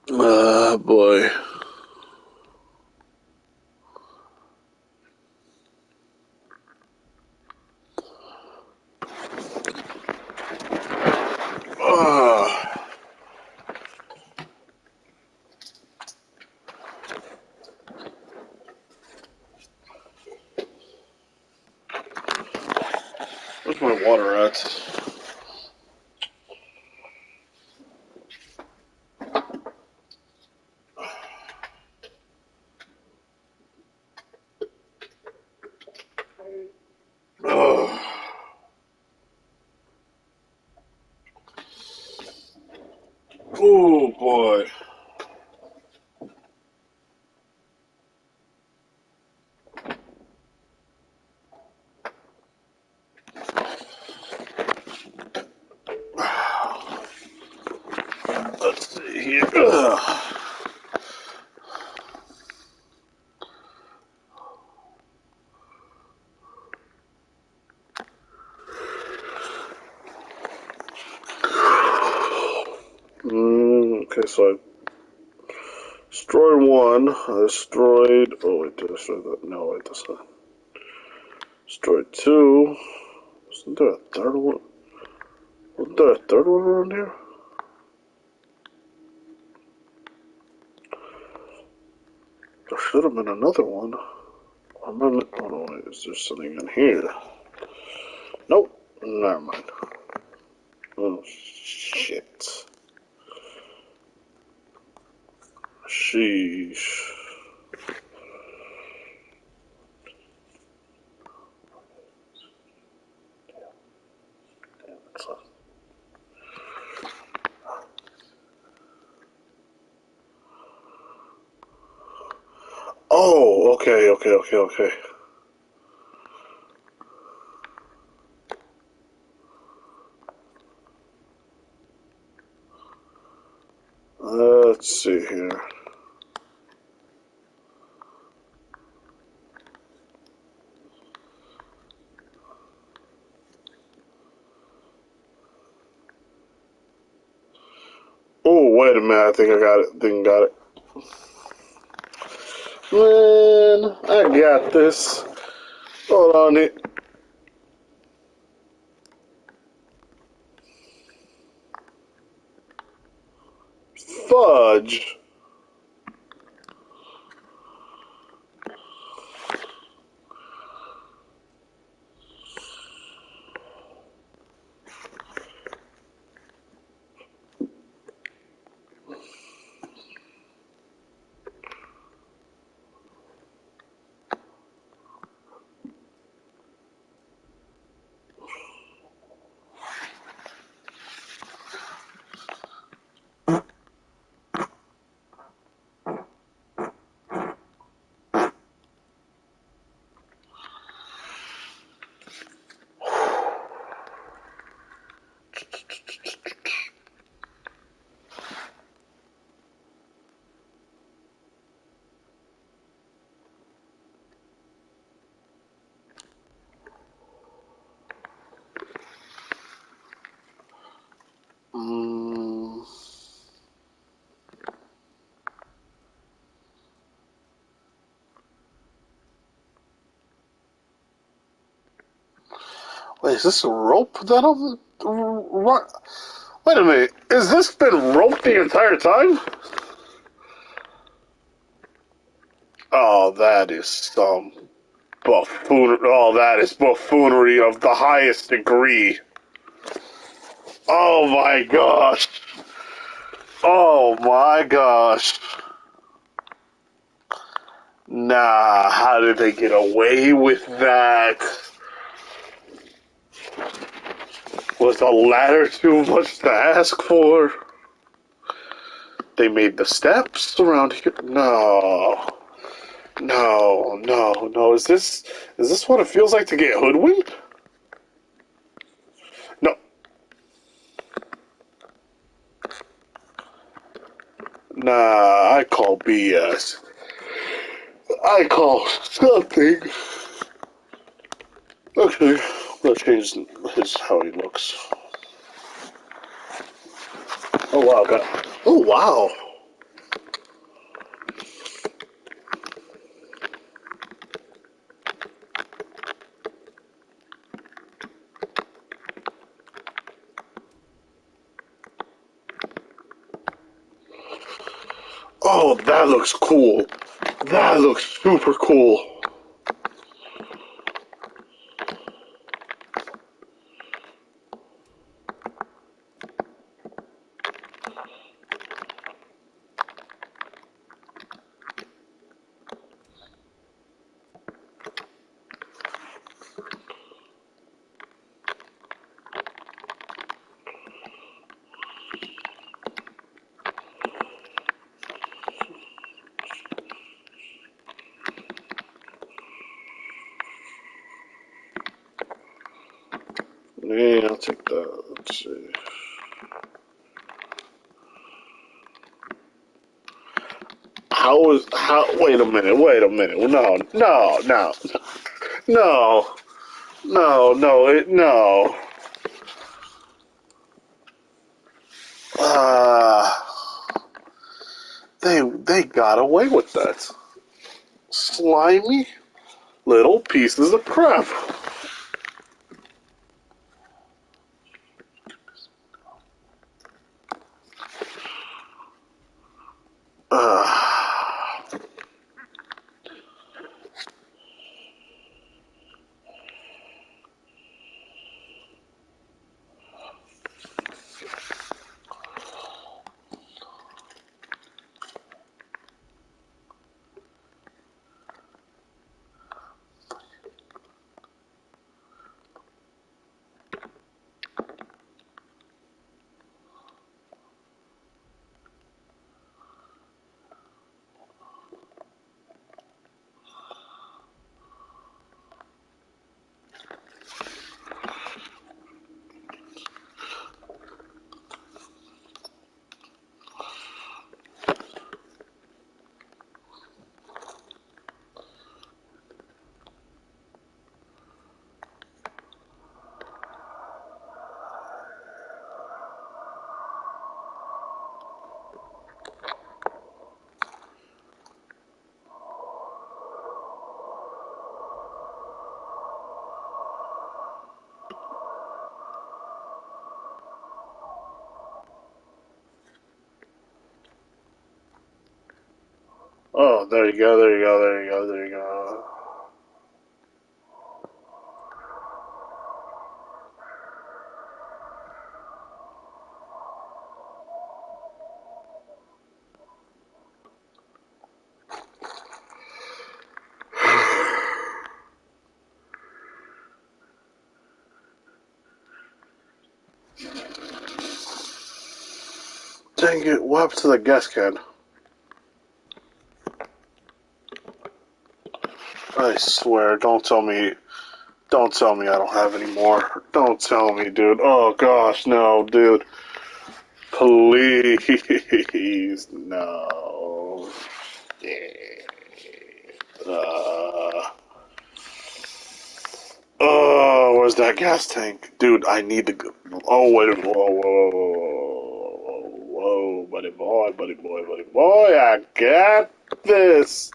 Ah, boy. Ah. Where's my water at? Oh. Oh, boy. Let's see here. Ugh. Okay, so I destroyed one. I destroyed. Oh, wait, did I destroy that? No, wait, that's not. Destroyed two. Isn't there a third one? Wasn't there a third one around here? There should have been another one. I'm not. Hold on, wait, is there something in here? Nope. Never mind. Oh, shit. Sheesh. Oh, okay. Let's see here. Oh, wait a minute. I think I got it. Man, I got this. Hold on it. Fudge. Wait, is this a rope that I'm... What? Wait a minute. Has this been rope the entire time? Oh, that is some buffoon. Oh, that is buffoonery of the highest degree. Oh my gosh. Oh my gosh. Nah, how did they get away with that? Was a ladder too much to ask for? They made the steps around here. No. No, no, no. Is this what it feels like to get hoodwinked? No. Nah, I call BS. I call something. Okay, I'm gonna change his how he looks. Oh wow, God. Oh wow. Oh, that looks cool. That looks super cool. Yeah, I'll take that. Let's see. Wait a minute, No, no, no. No. No, no, no. Uh, they got away with that. Slimy little pieces of crap. Oh, there you go, there you go, there you go, there you go. Dang it, what happened to the gas can? I swear, don't tell me I don't have any more. Don't tell me, dude. Oh gosh, no, dude. Please, no. Uh, oh, where's that gas tank? Dude, I need to go. Oh, wait. Whoa, whoa, whoa, whoa, whoa, buddy boy, buddy boy, buddy boy. I got this.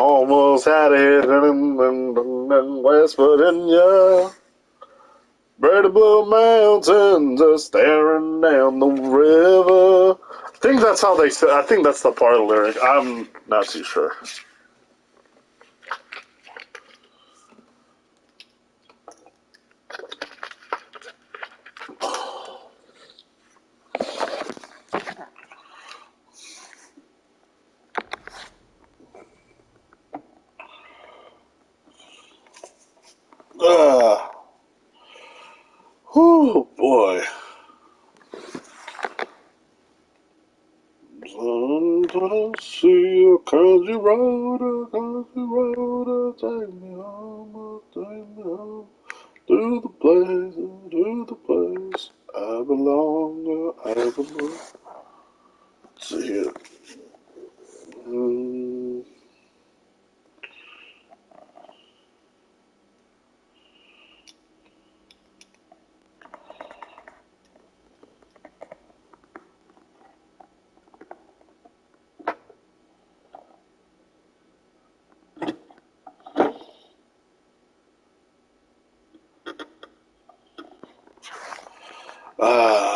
Almost had it in West Virginia. Pretty blue mountains are staring down the river. I think that's how they say. I think that's the part of the lyric. I'm not too sure. Oh boy. Sometimes see a country road, take me home, to the place I belong, I belong. Let's see here. Mm. Oh.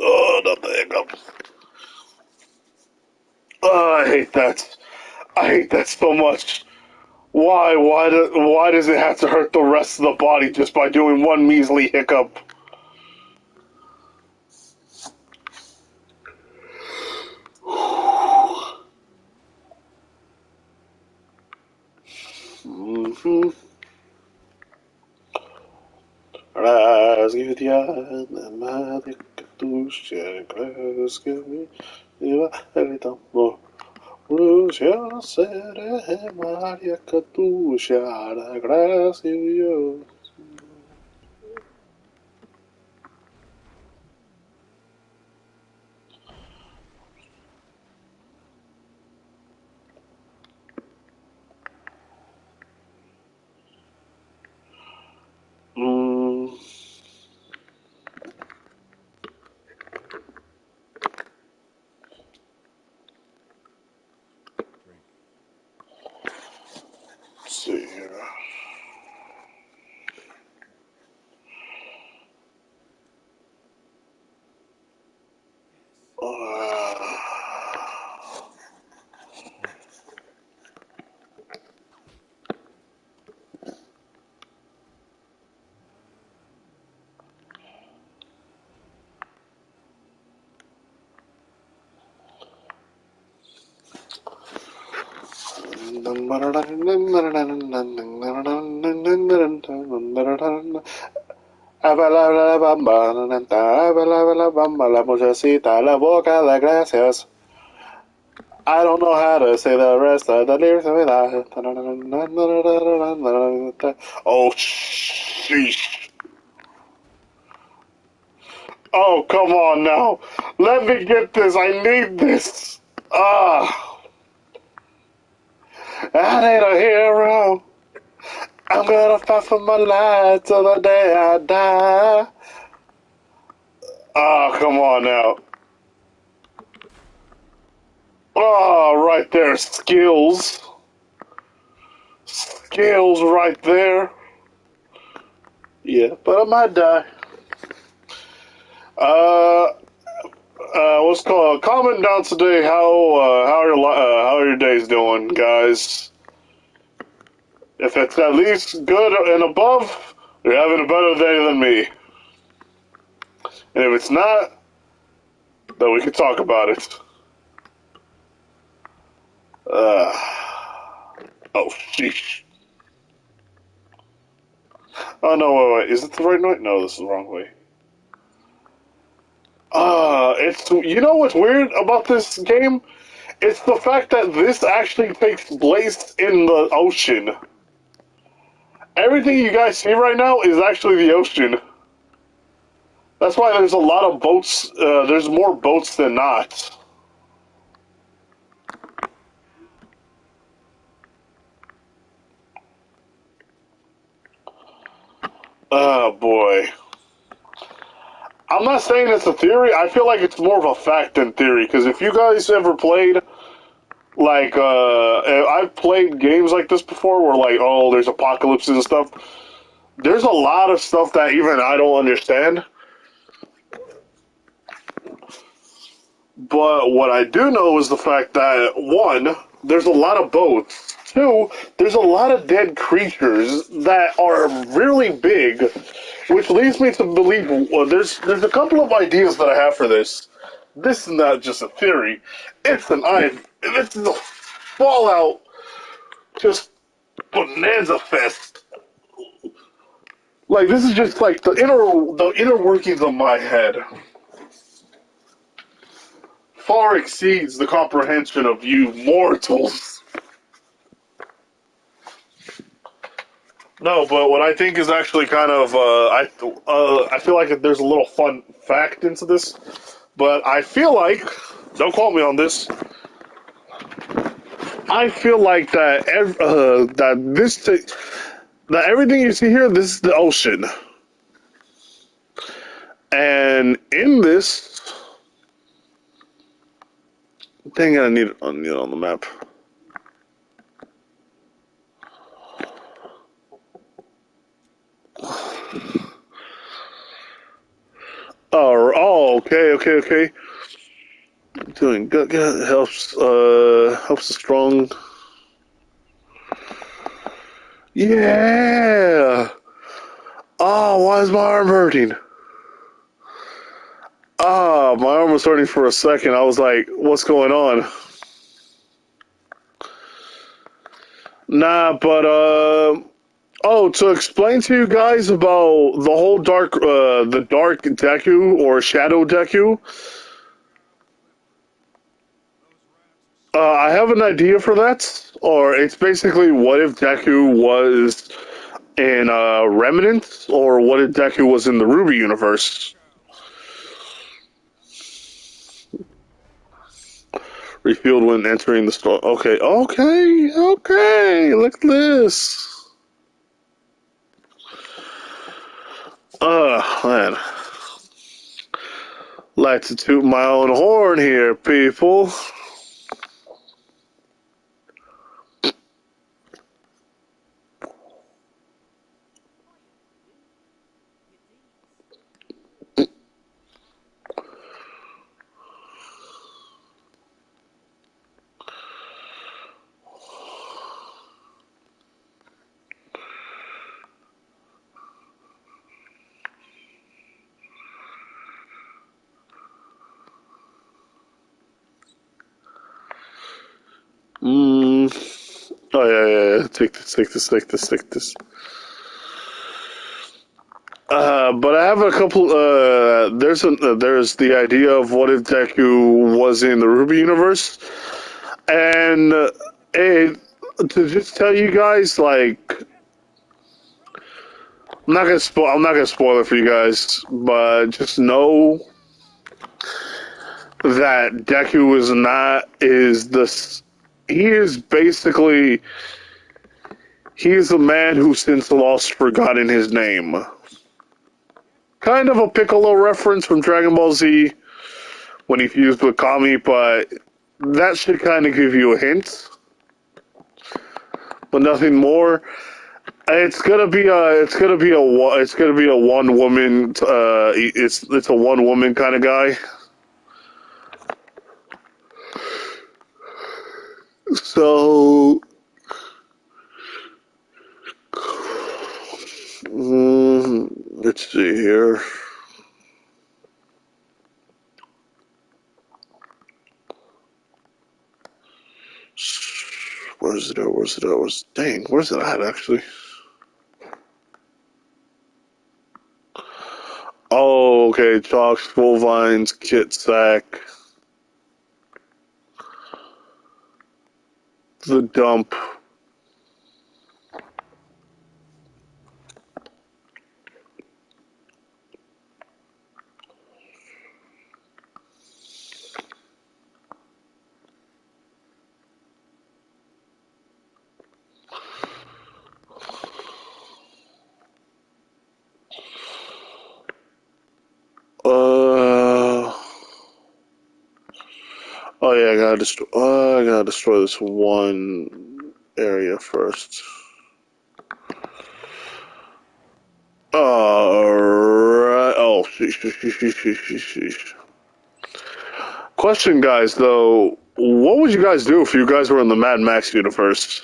Oh, not the hiccups. Oh, I hate that. I hate that so much. Why? Why does it have to hurt the rest of the body just by doing one measly hiccup? Mm-hmm. Разгильдяй на маленькой душе, разгильдяй, или там, Lucia sere Maria Catuscia, la gracia io. Mm. Drink. Let's see here. La muchachita, la boca, la gracias. I don't know how to say the rest of the lyrics of it. Oh, sheesh. Oh, come on now. Let me get this. I need this. Ah. I need a hero. I'm gonna fight for my life till the day I die. Oh, come on now. Oh, right there. Skills. Skills right there. Yeah, but I might die. What's called? Comment down today how are your days doing, guys? If it's at least good and above, you're having a better day than me. And if it's not, then we can talk about it. Oh, sheesh. Oh, no, wait. Is it the right way? No, this is the wrong way. You know what's weird about this game? It's the fact that this actually takes place in the ocean. Everything you guys see right now is actually the ocean. That's why there's a lot of boats. There's more boats than not. Oh boy. I'm not saying it's a theory. I feel like it's more of a fact than theory. Because if you guys ever played, like, I've played games like this before where, like, oh, there's apocalypses and stuff. There's a lot of stuff that even I don't understand. But what I do know is the fact that, one, there's a lot of boats. Two, there's a lot of dead creatures that are really big, which leads me to believe there's a couple of ideas that I have for this. This is not just a theory. It's this is a Fallout just bonanza fest. Like, this is just like the inner workings of my head far exceeds the comprehension of you mortals. No, but what I think is actually kind of I feel like there's a little fun fact into this, but I feel like, don't quote me on this. I feel like that that everything you see here, this is the ocean, and in this thing, I need it on the map. Oh, okay. Doing good helps helps the strong. Yeah. Oh, why is my arm hurting? Ah, my arm was hurting for a second. I was like, what's going on? Nah, but oh, to explain to you guys about the whole the dark Deku or Shadow Deku, I have an idea for that. Or it's basically, what if Deku was in Remnant, or what if Deku was in the Ruby universe? Refueled when entering the store. Okay. Look at this. Man. Like to toot my own horn here, people. Oh yeah. Take this. But I have a couple. There's the idea of what if Deku was in the Ruby universe, and to just tell you guys, like, I'm not gonna spoil it for you guys, but just know that Deku he is basically, he is the man who since lost forgotten his name. Kind of a Piccolo reference from Dragon Ball Z when he fused with Kami, but that should kind of give you a hint, but nothing more. It's gonna be a one woman. It's a one woman kind of guy. So, let's see here. Where's it at? Dang, where's it at, actually? Oh, okay. Chalks, Full Vines, Kit Sack, the dump. yeah, I gotta destroy this one area first. Alright. Oh, sheesh. Question, guys, though. What would you guys do if you guys were in the Mad Max universe?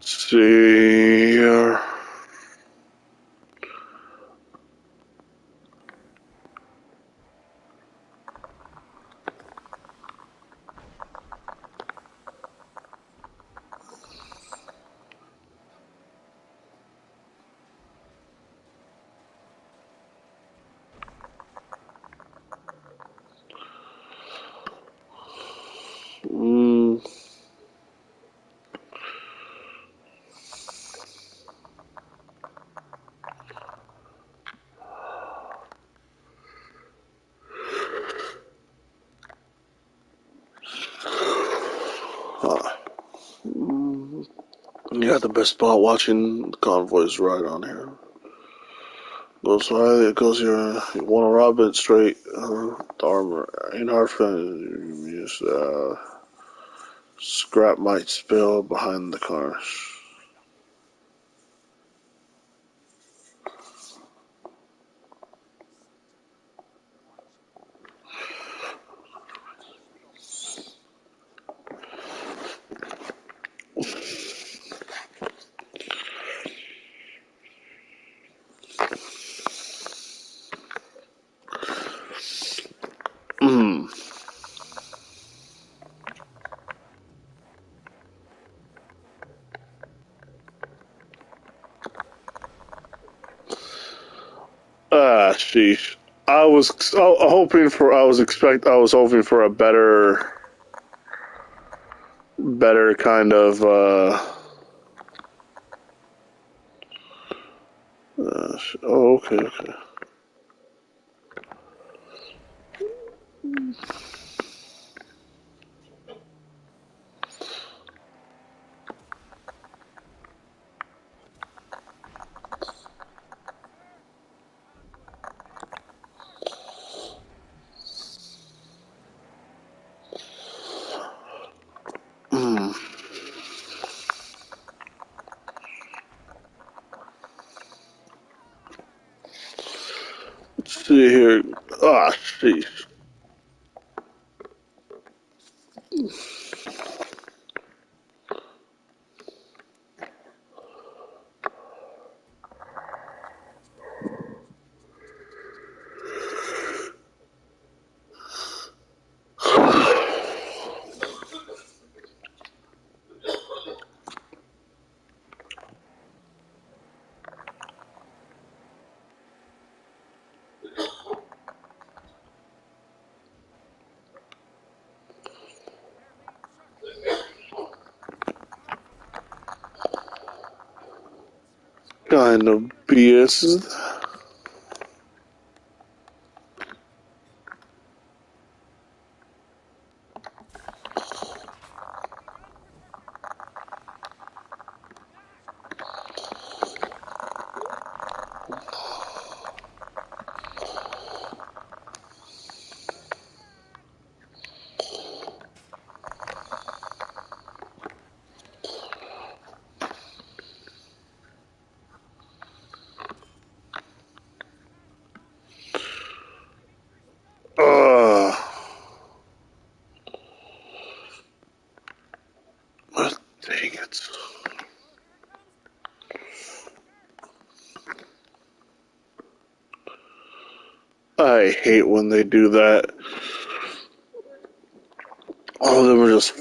Let's see here. Mm, you got the best spot watching the convoys right on here. Goes right, it goes here. You want to rob it straight. The armor ain't hard for you. Just scrap might spill behind the cars. Sheesh. I was hoping for a better kind of, okay. Let's see here. Sheesh. Kind of BS is that? Dang it. I hate when they do that. All of them are just.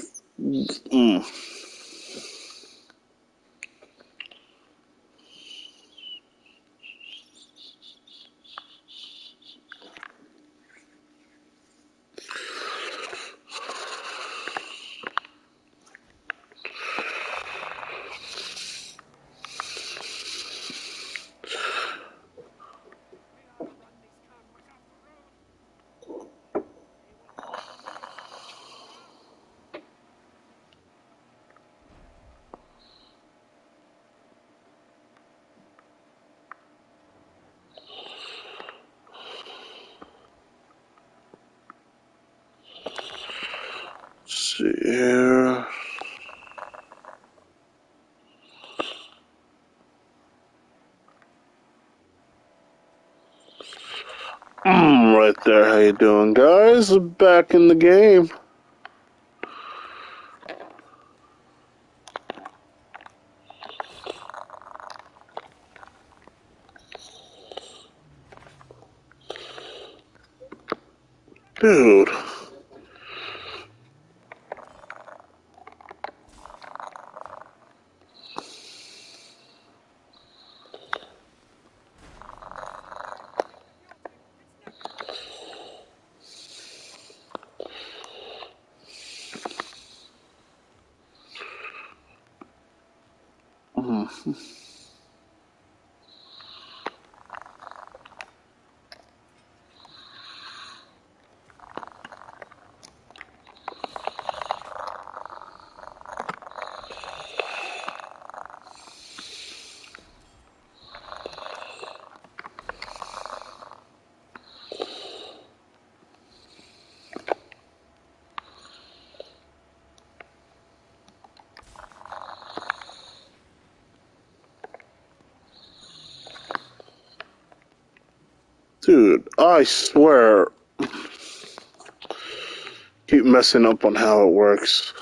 see here. Right there. How you doing, guys? Back in the game. Dude. Dude, I swear. Keep messing up on how it works.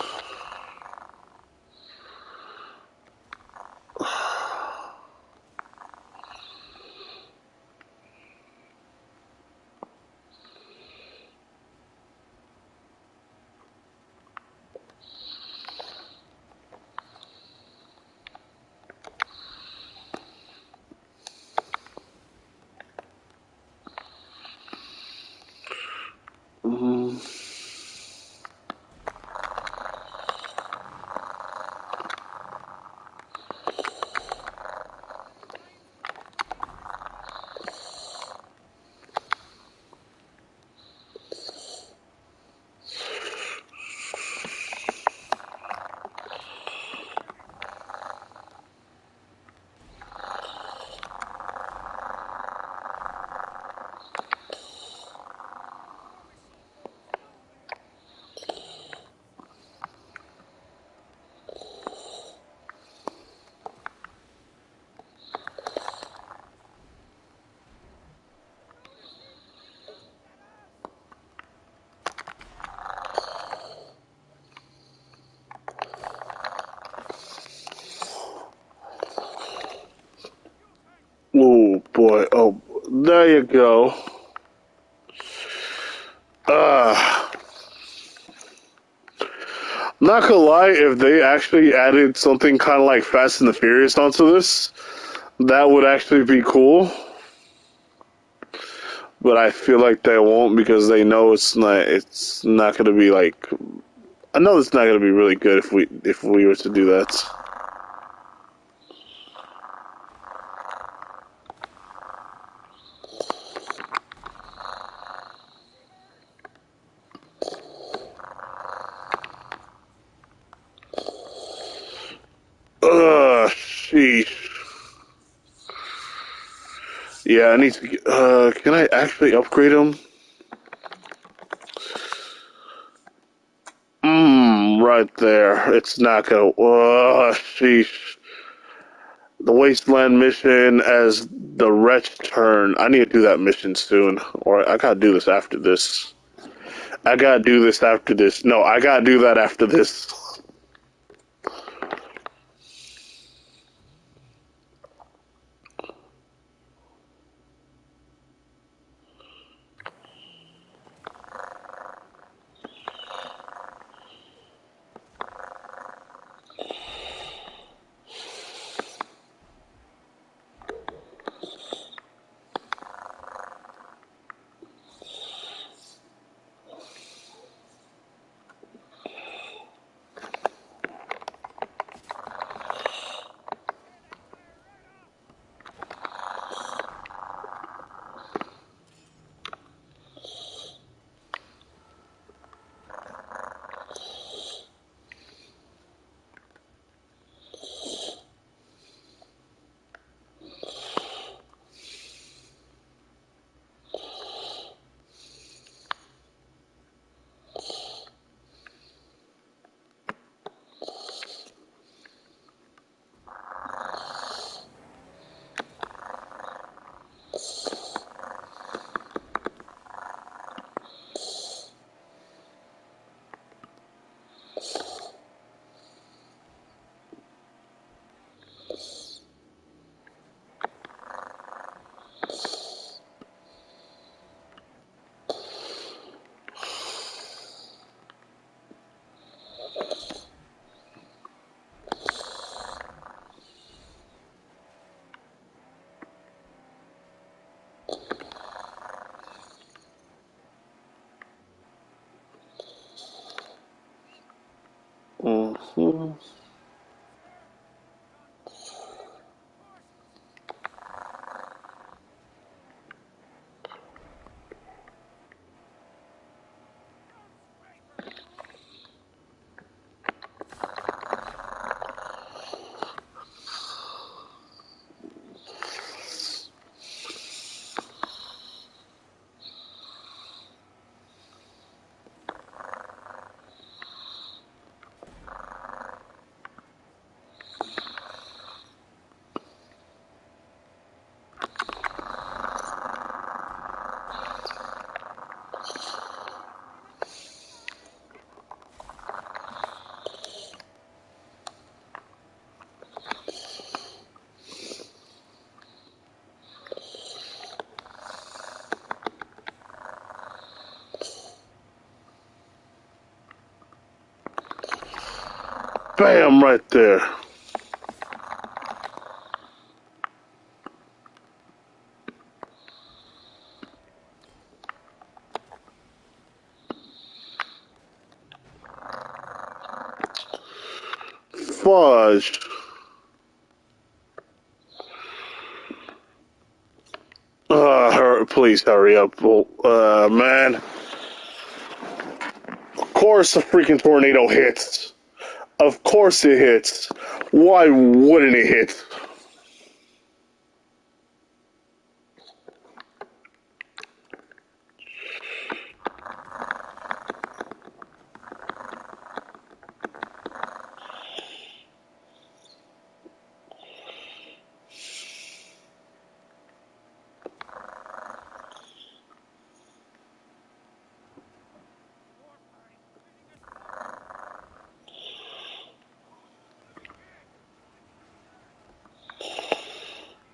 Oh boy, oh, there you go. Not gonna lie, if they actually added something kind of like Fast and the Furious onto this, that would actually be cool. But I feel like they won't because they know it's not gonna be like. I know it's not gonna be really good if we were to do that. Sheesh. Yeah, I need to. Can I actually upgrade them? Right there. It's not gonna. Sheesh. The Wasteland mission as the Wretch turn. I need to do that mission soon, or I gotta do this after this. I gotta do this after this. No, I gotta do that after this. Mm-hmm. Bam, right there. Fudge. Please hurry up. Man. Of course a freaking tornado hits. Of course it hits. Why wouldn't it hit?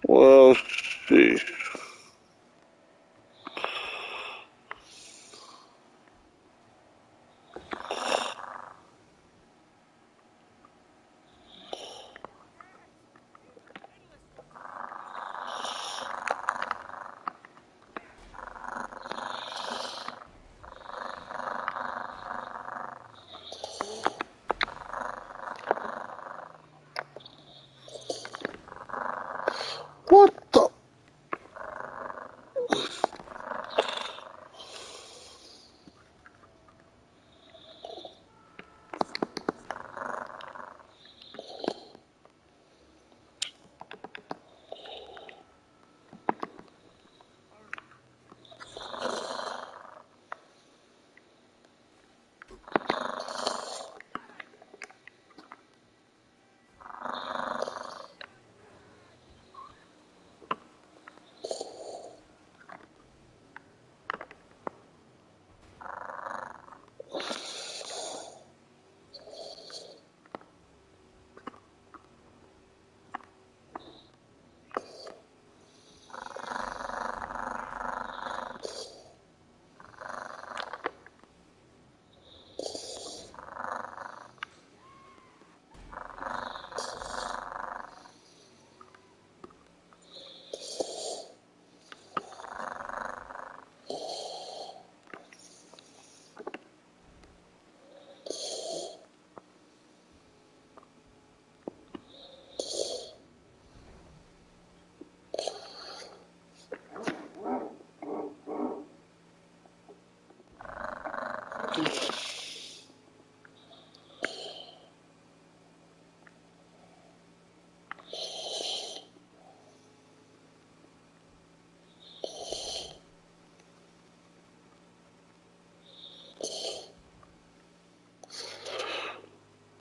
Well, sheesh. What the?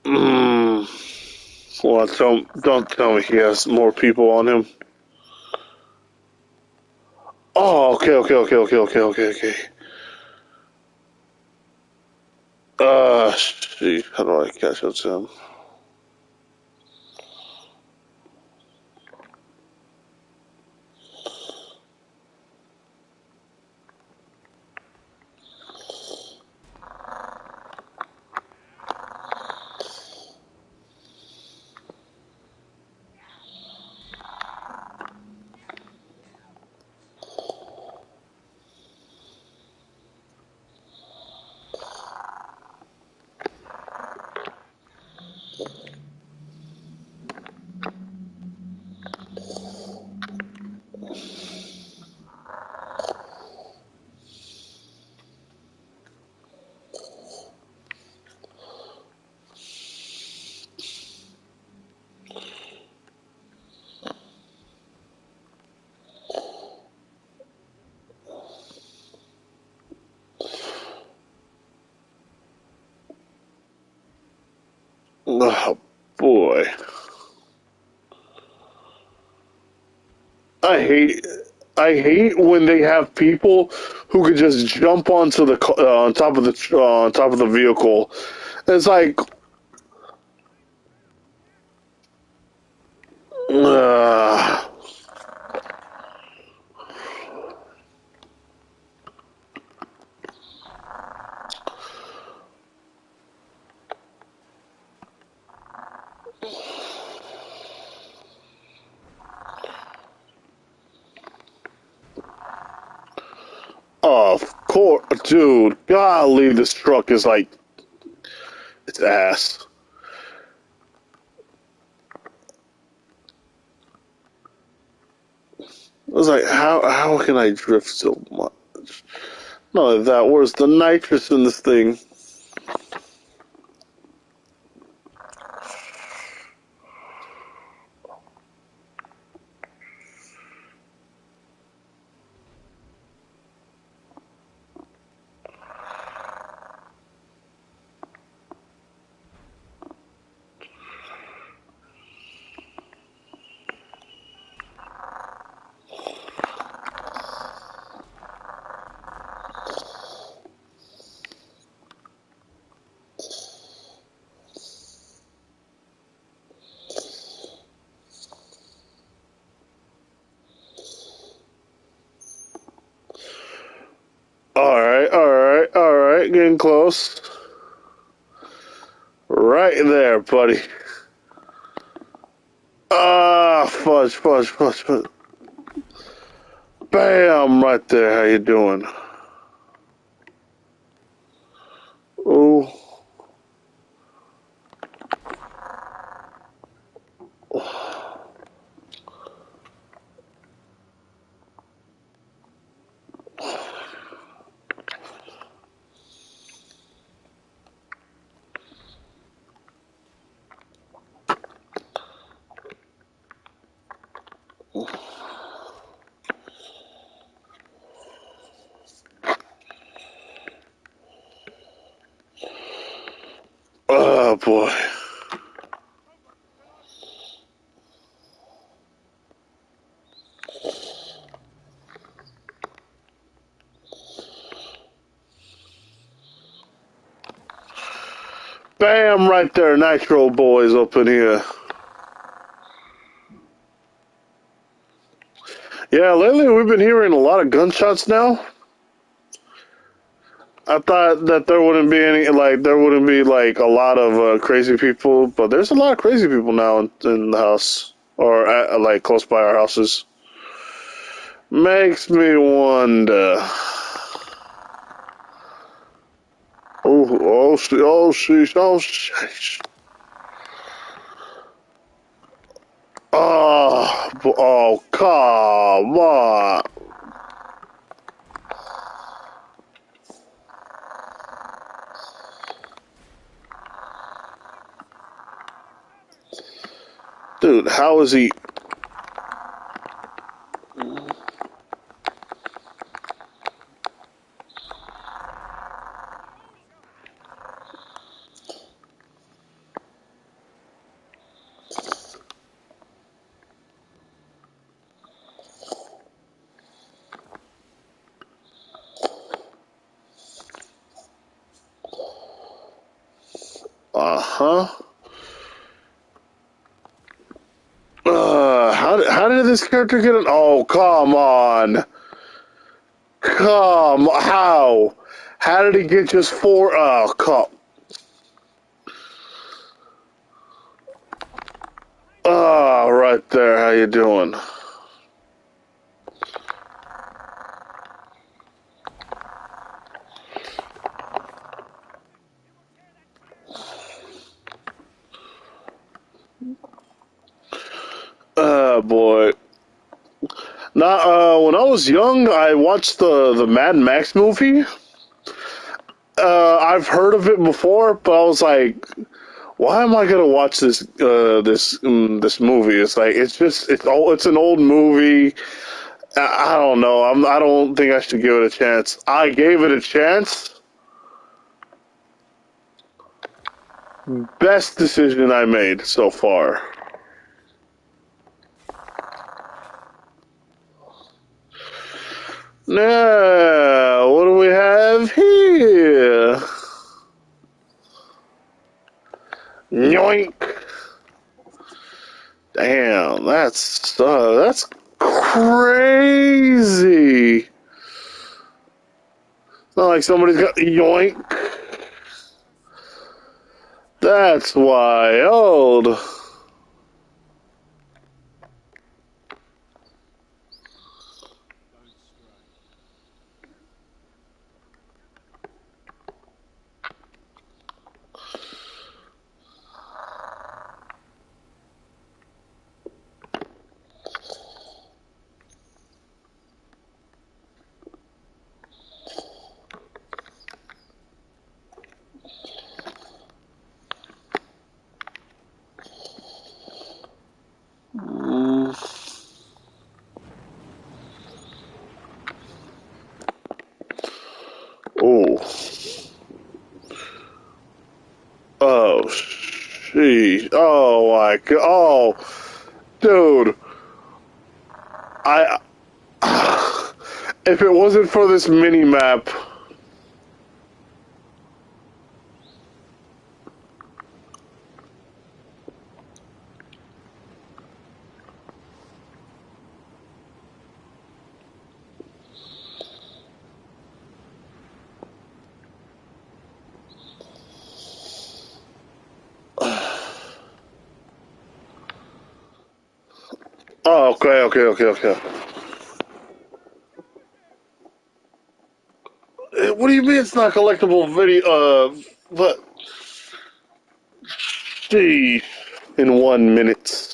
Mm. Well, don't tell me he has more people on him. Oh, okay. Shit. How do I catch up to him? Oh boy, I hate I hate when they have people who could just jump onto the on top of the vehicle. It's like, uh, of course, dude. Golly, this truck is like it's ass. I was like, how can I drift so much? Not only that, where's the nitrous in this thing? All right, getting close. Right there, buddy. Ah, fudge. Bam, right there. How you doing? Oh, oh boy. Bam, right there. Nitro boys up in here. Yeah, lately we've been hearing a lot of gunshots now. I thought that there wouldn't be any, like, there wouldn't be, like, a lot of crazy people, but there's a lot of crazy people now in the house, or, like, close by our houses. Makes me wonder. Sheesh. Oh, come on. Dude, how is he? Uh-huh. How did this character get it? Oh, come on. How? How did he get just four? Oh, come. Oh, right there. How you doing? Boy. Now, when I was young, I watched the Mad Max movie. I've heard of it before, but I was like, why am I gonna watch this movie? It's like it's an old movie. I don't know. I don't think I should give it a chance. I gave it a chance. Best decision I made so far. Now, what do we have here? Yoink! Damn, that's crazy. It's not like somebody's got yoink. That's wild. Oh. Oh, sheesh. Oh, my God. Oh, dude. I. If it wasn't for this mini map. Oh, okay. What do you mean it's not collectible video? But. Sheesh. In 1 minute.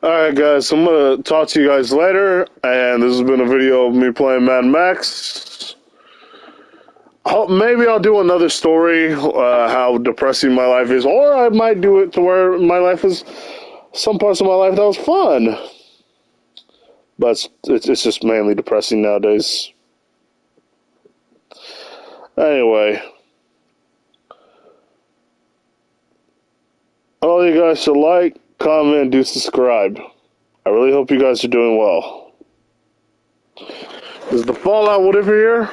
Alright guys, so I'm gonna talk to you guys later, and this has been a video of me playing Mad Max. Maybe I'll do another story, how depressing my life is, or I might do it to where my life is, some parts of my life that was fun. But it's just mainly depressing nowadays. Anyway. All you guys should like, comment, and do subscribe. I really hope you guys are doing well. Is the Fallout whatever here?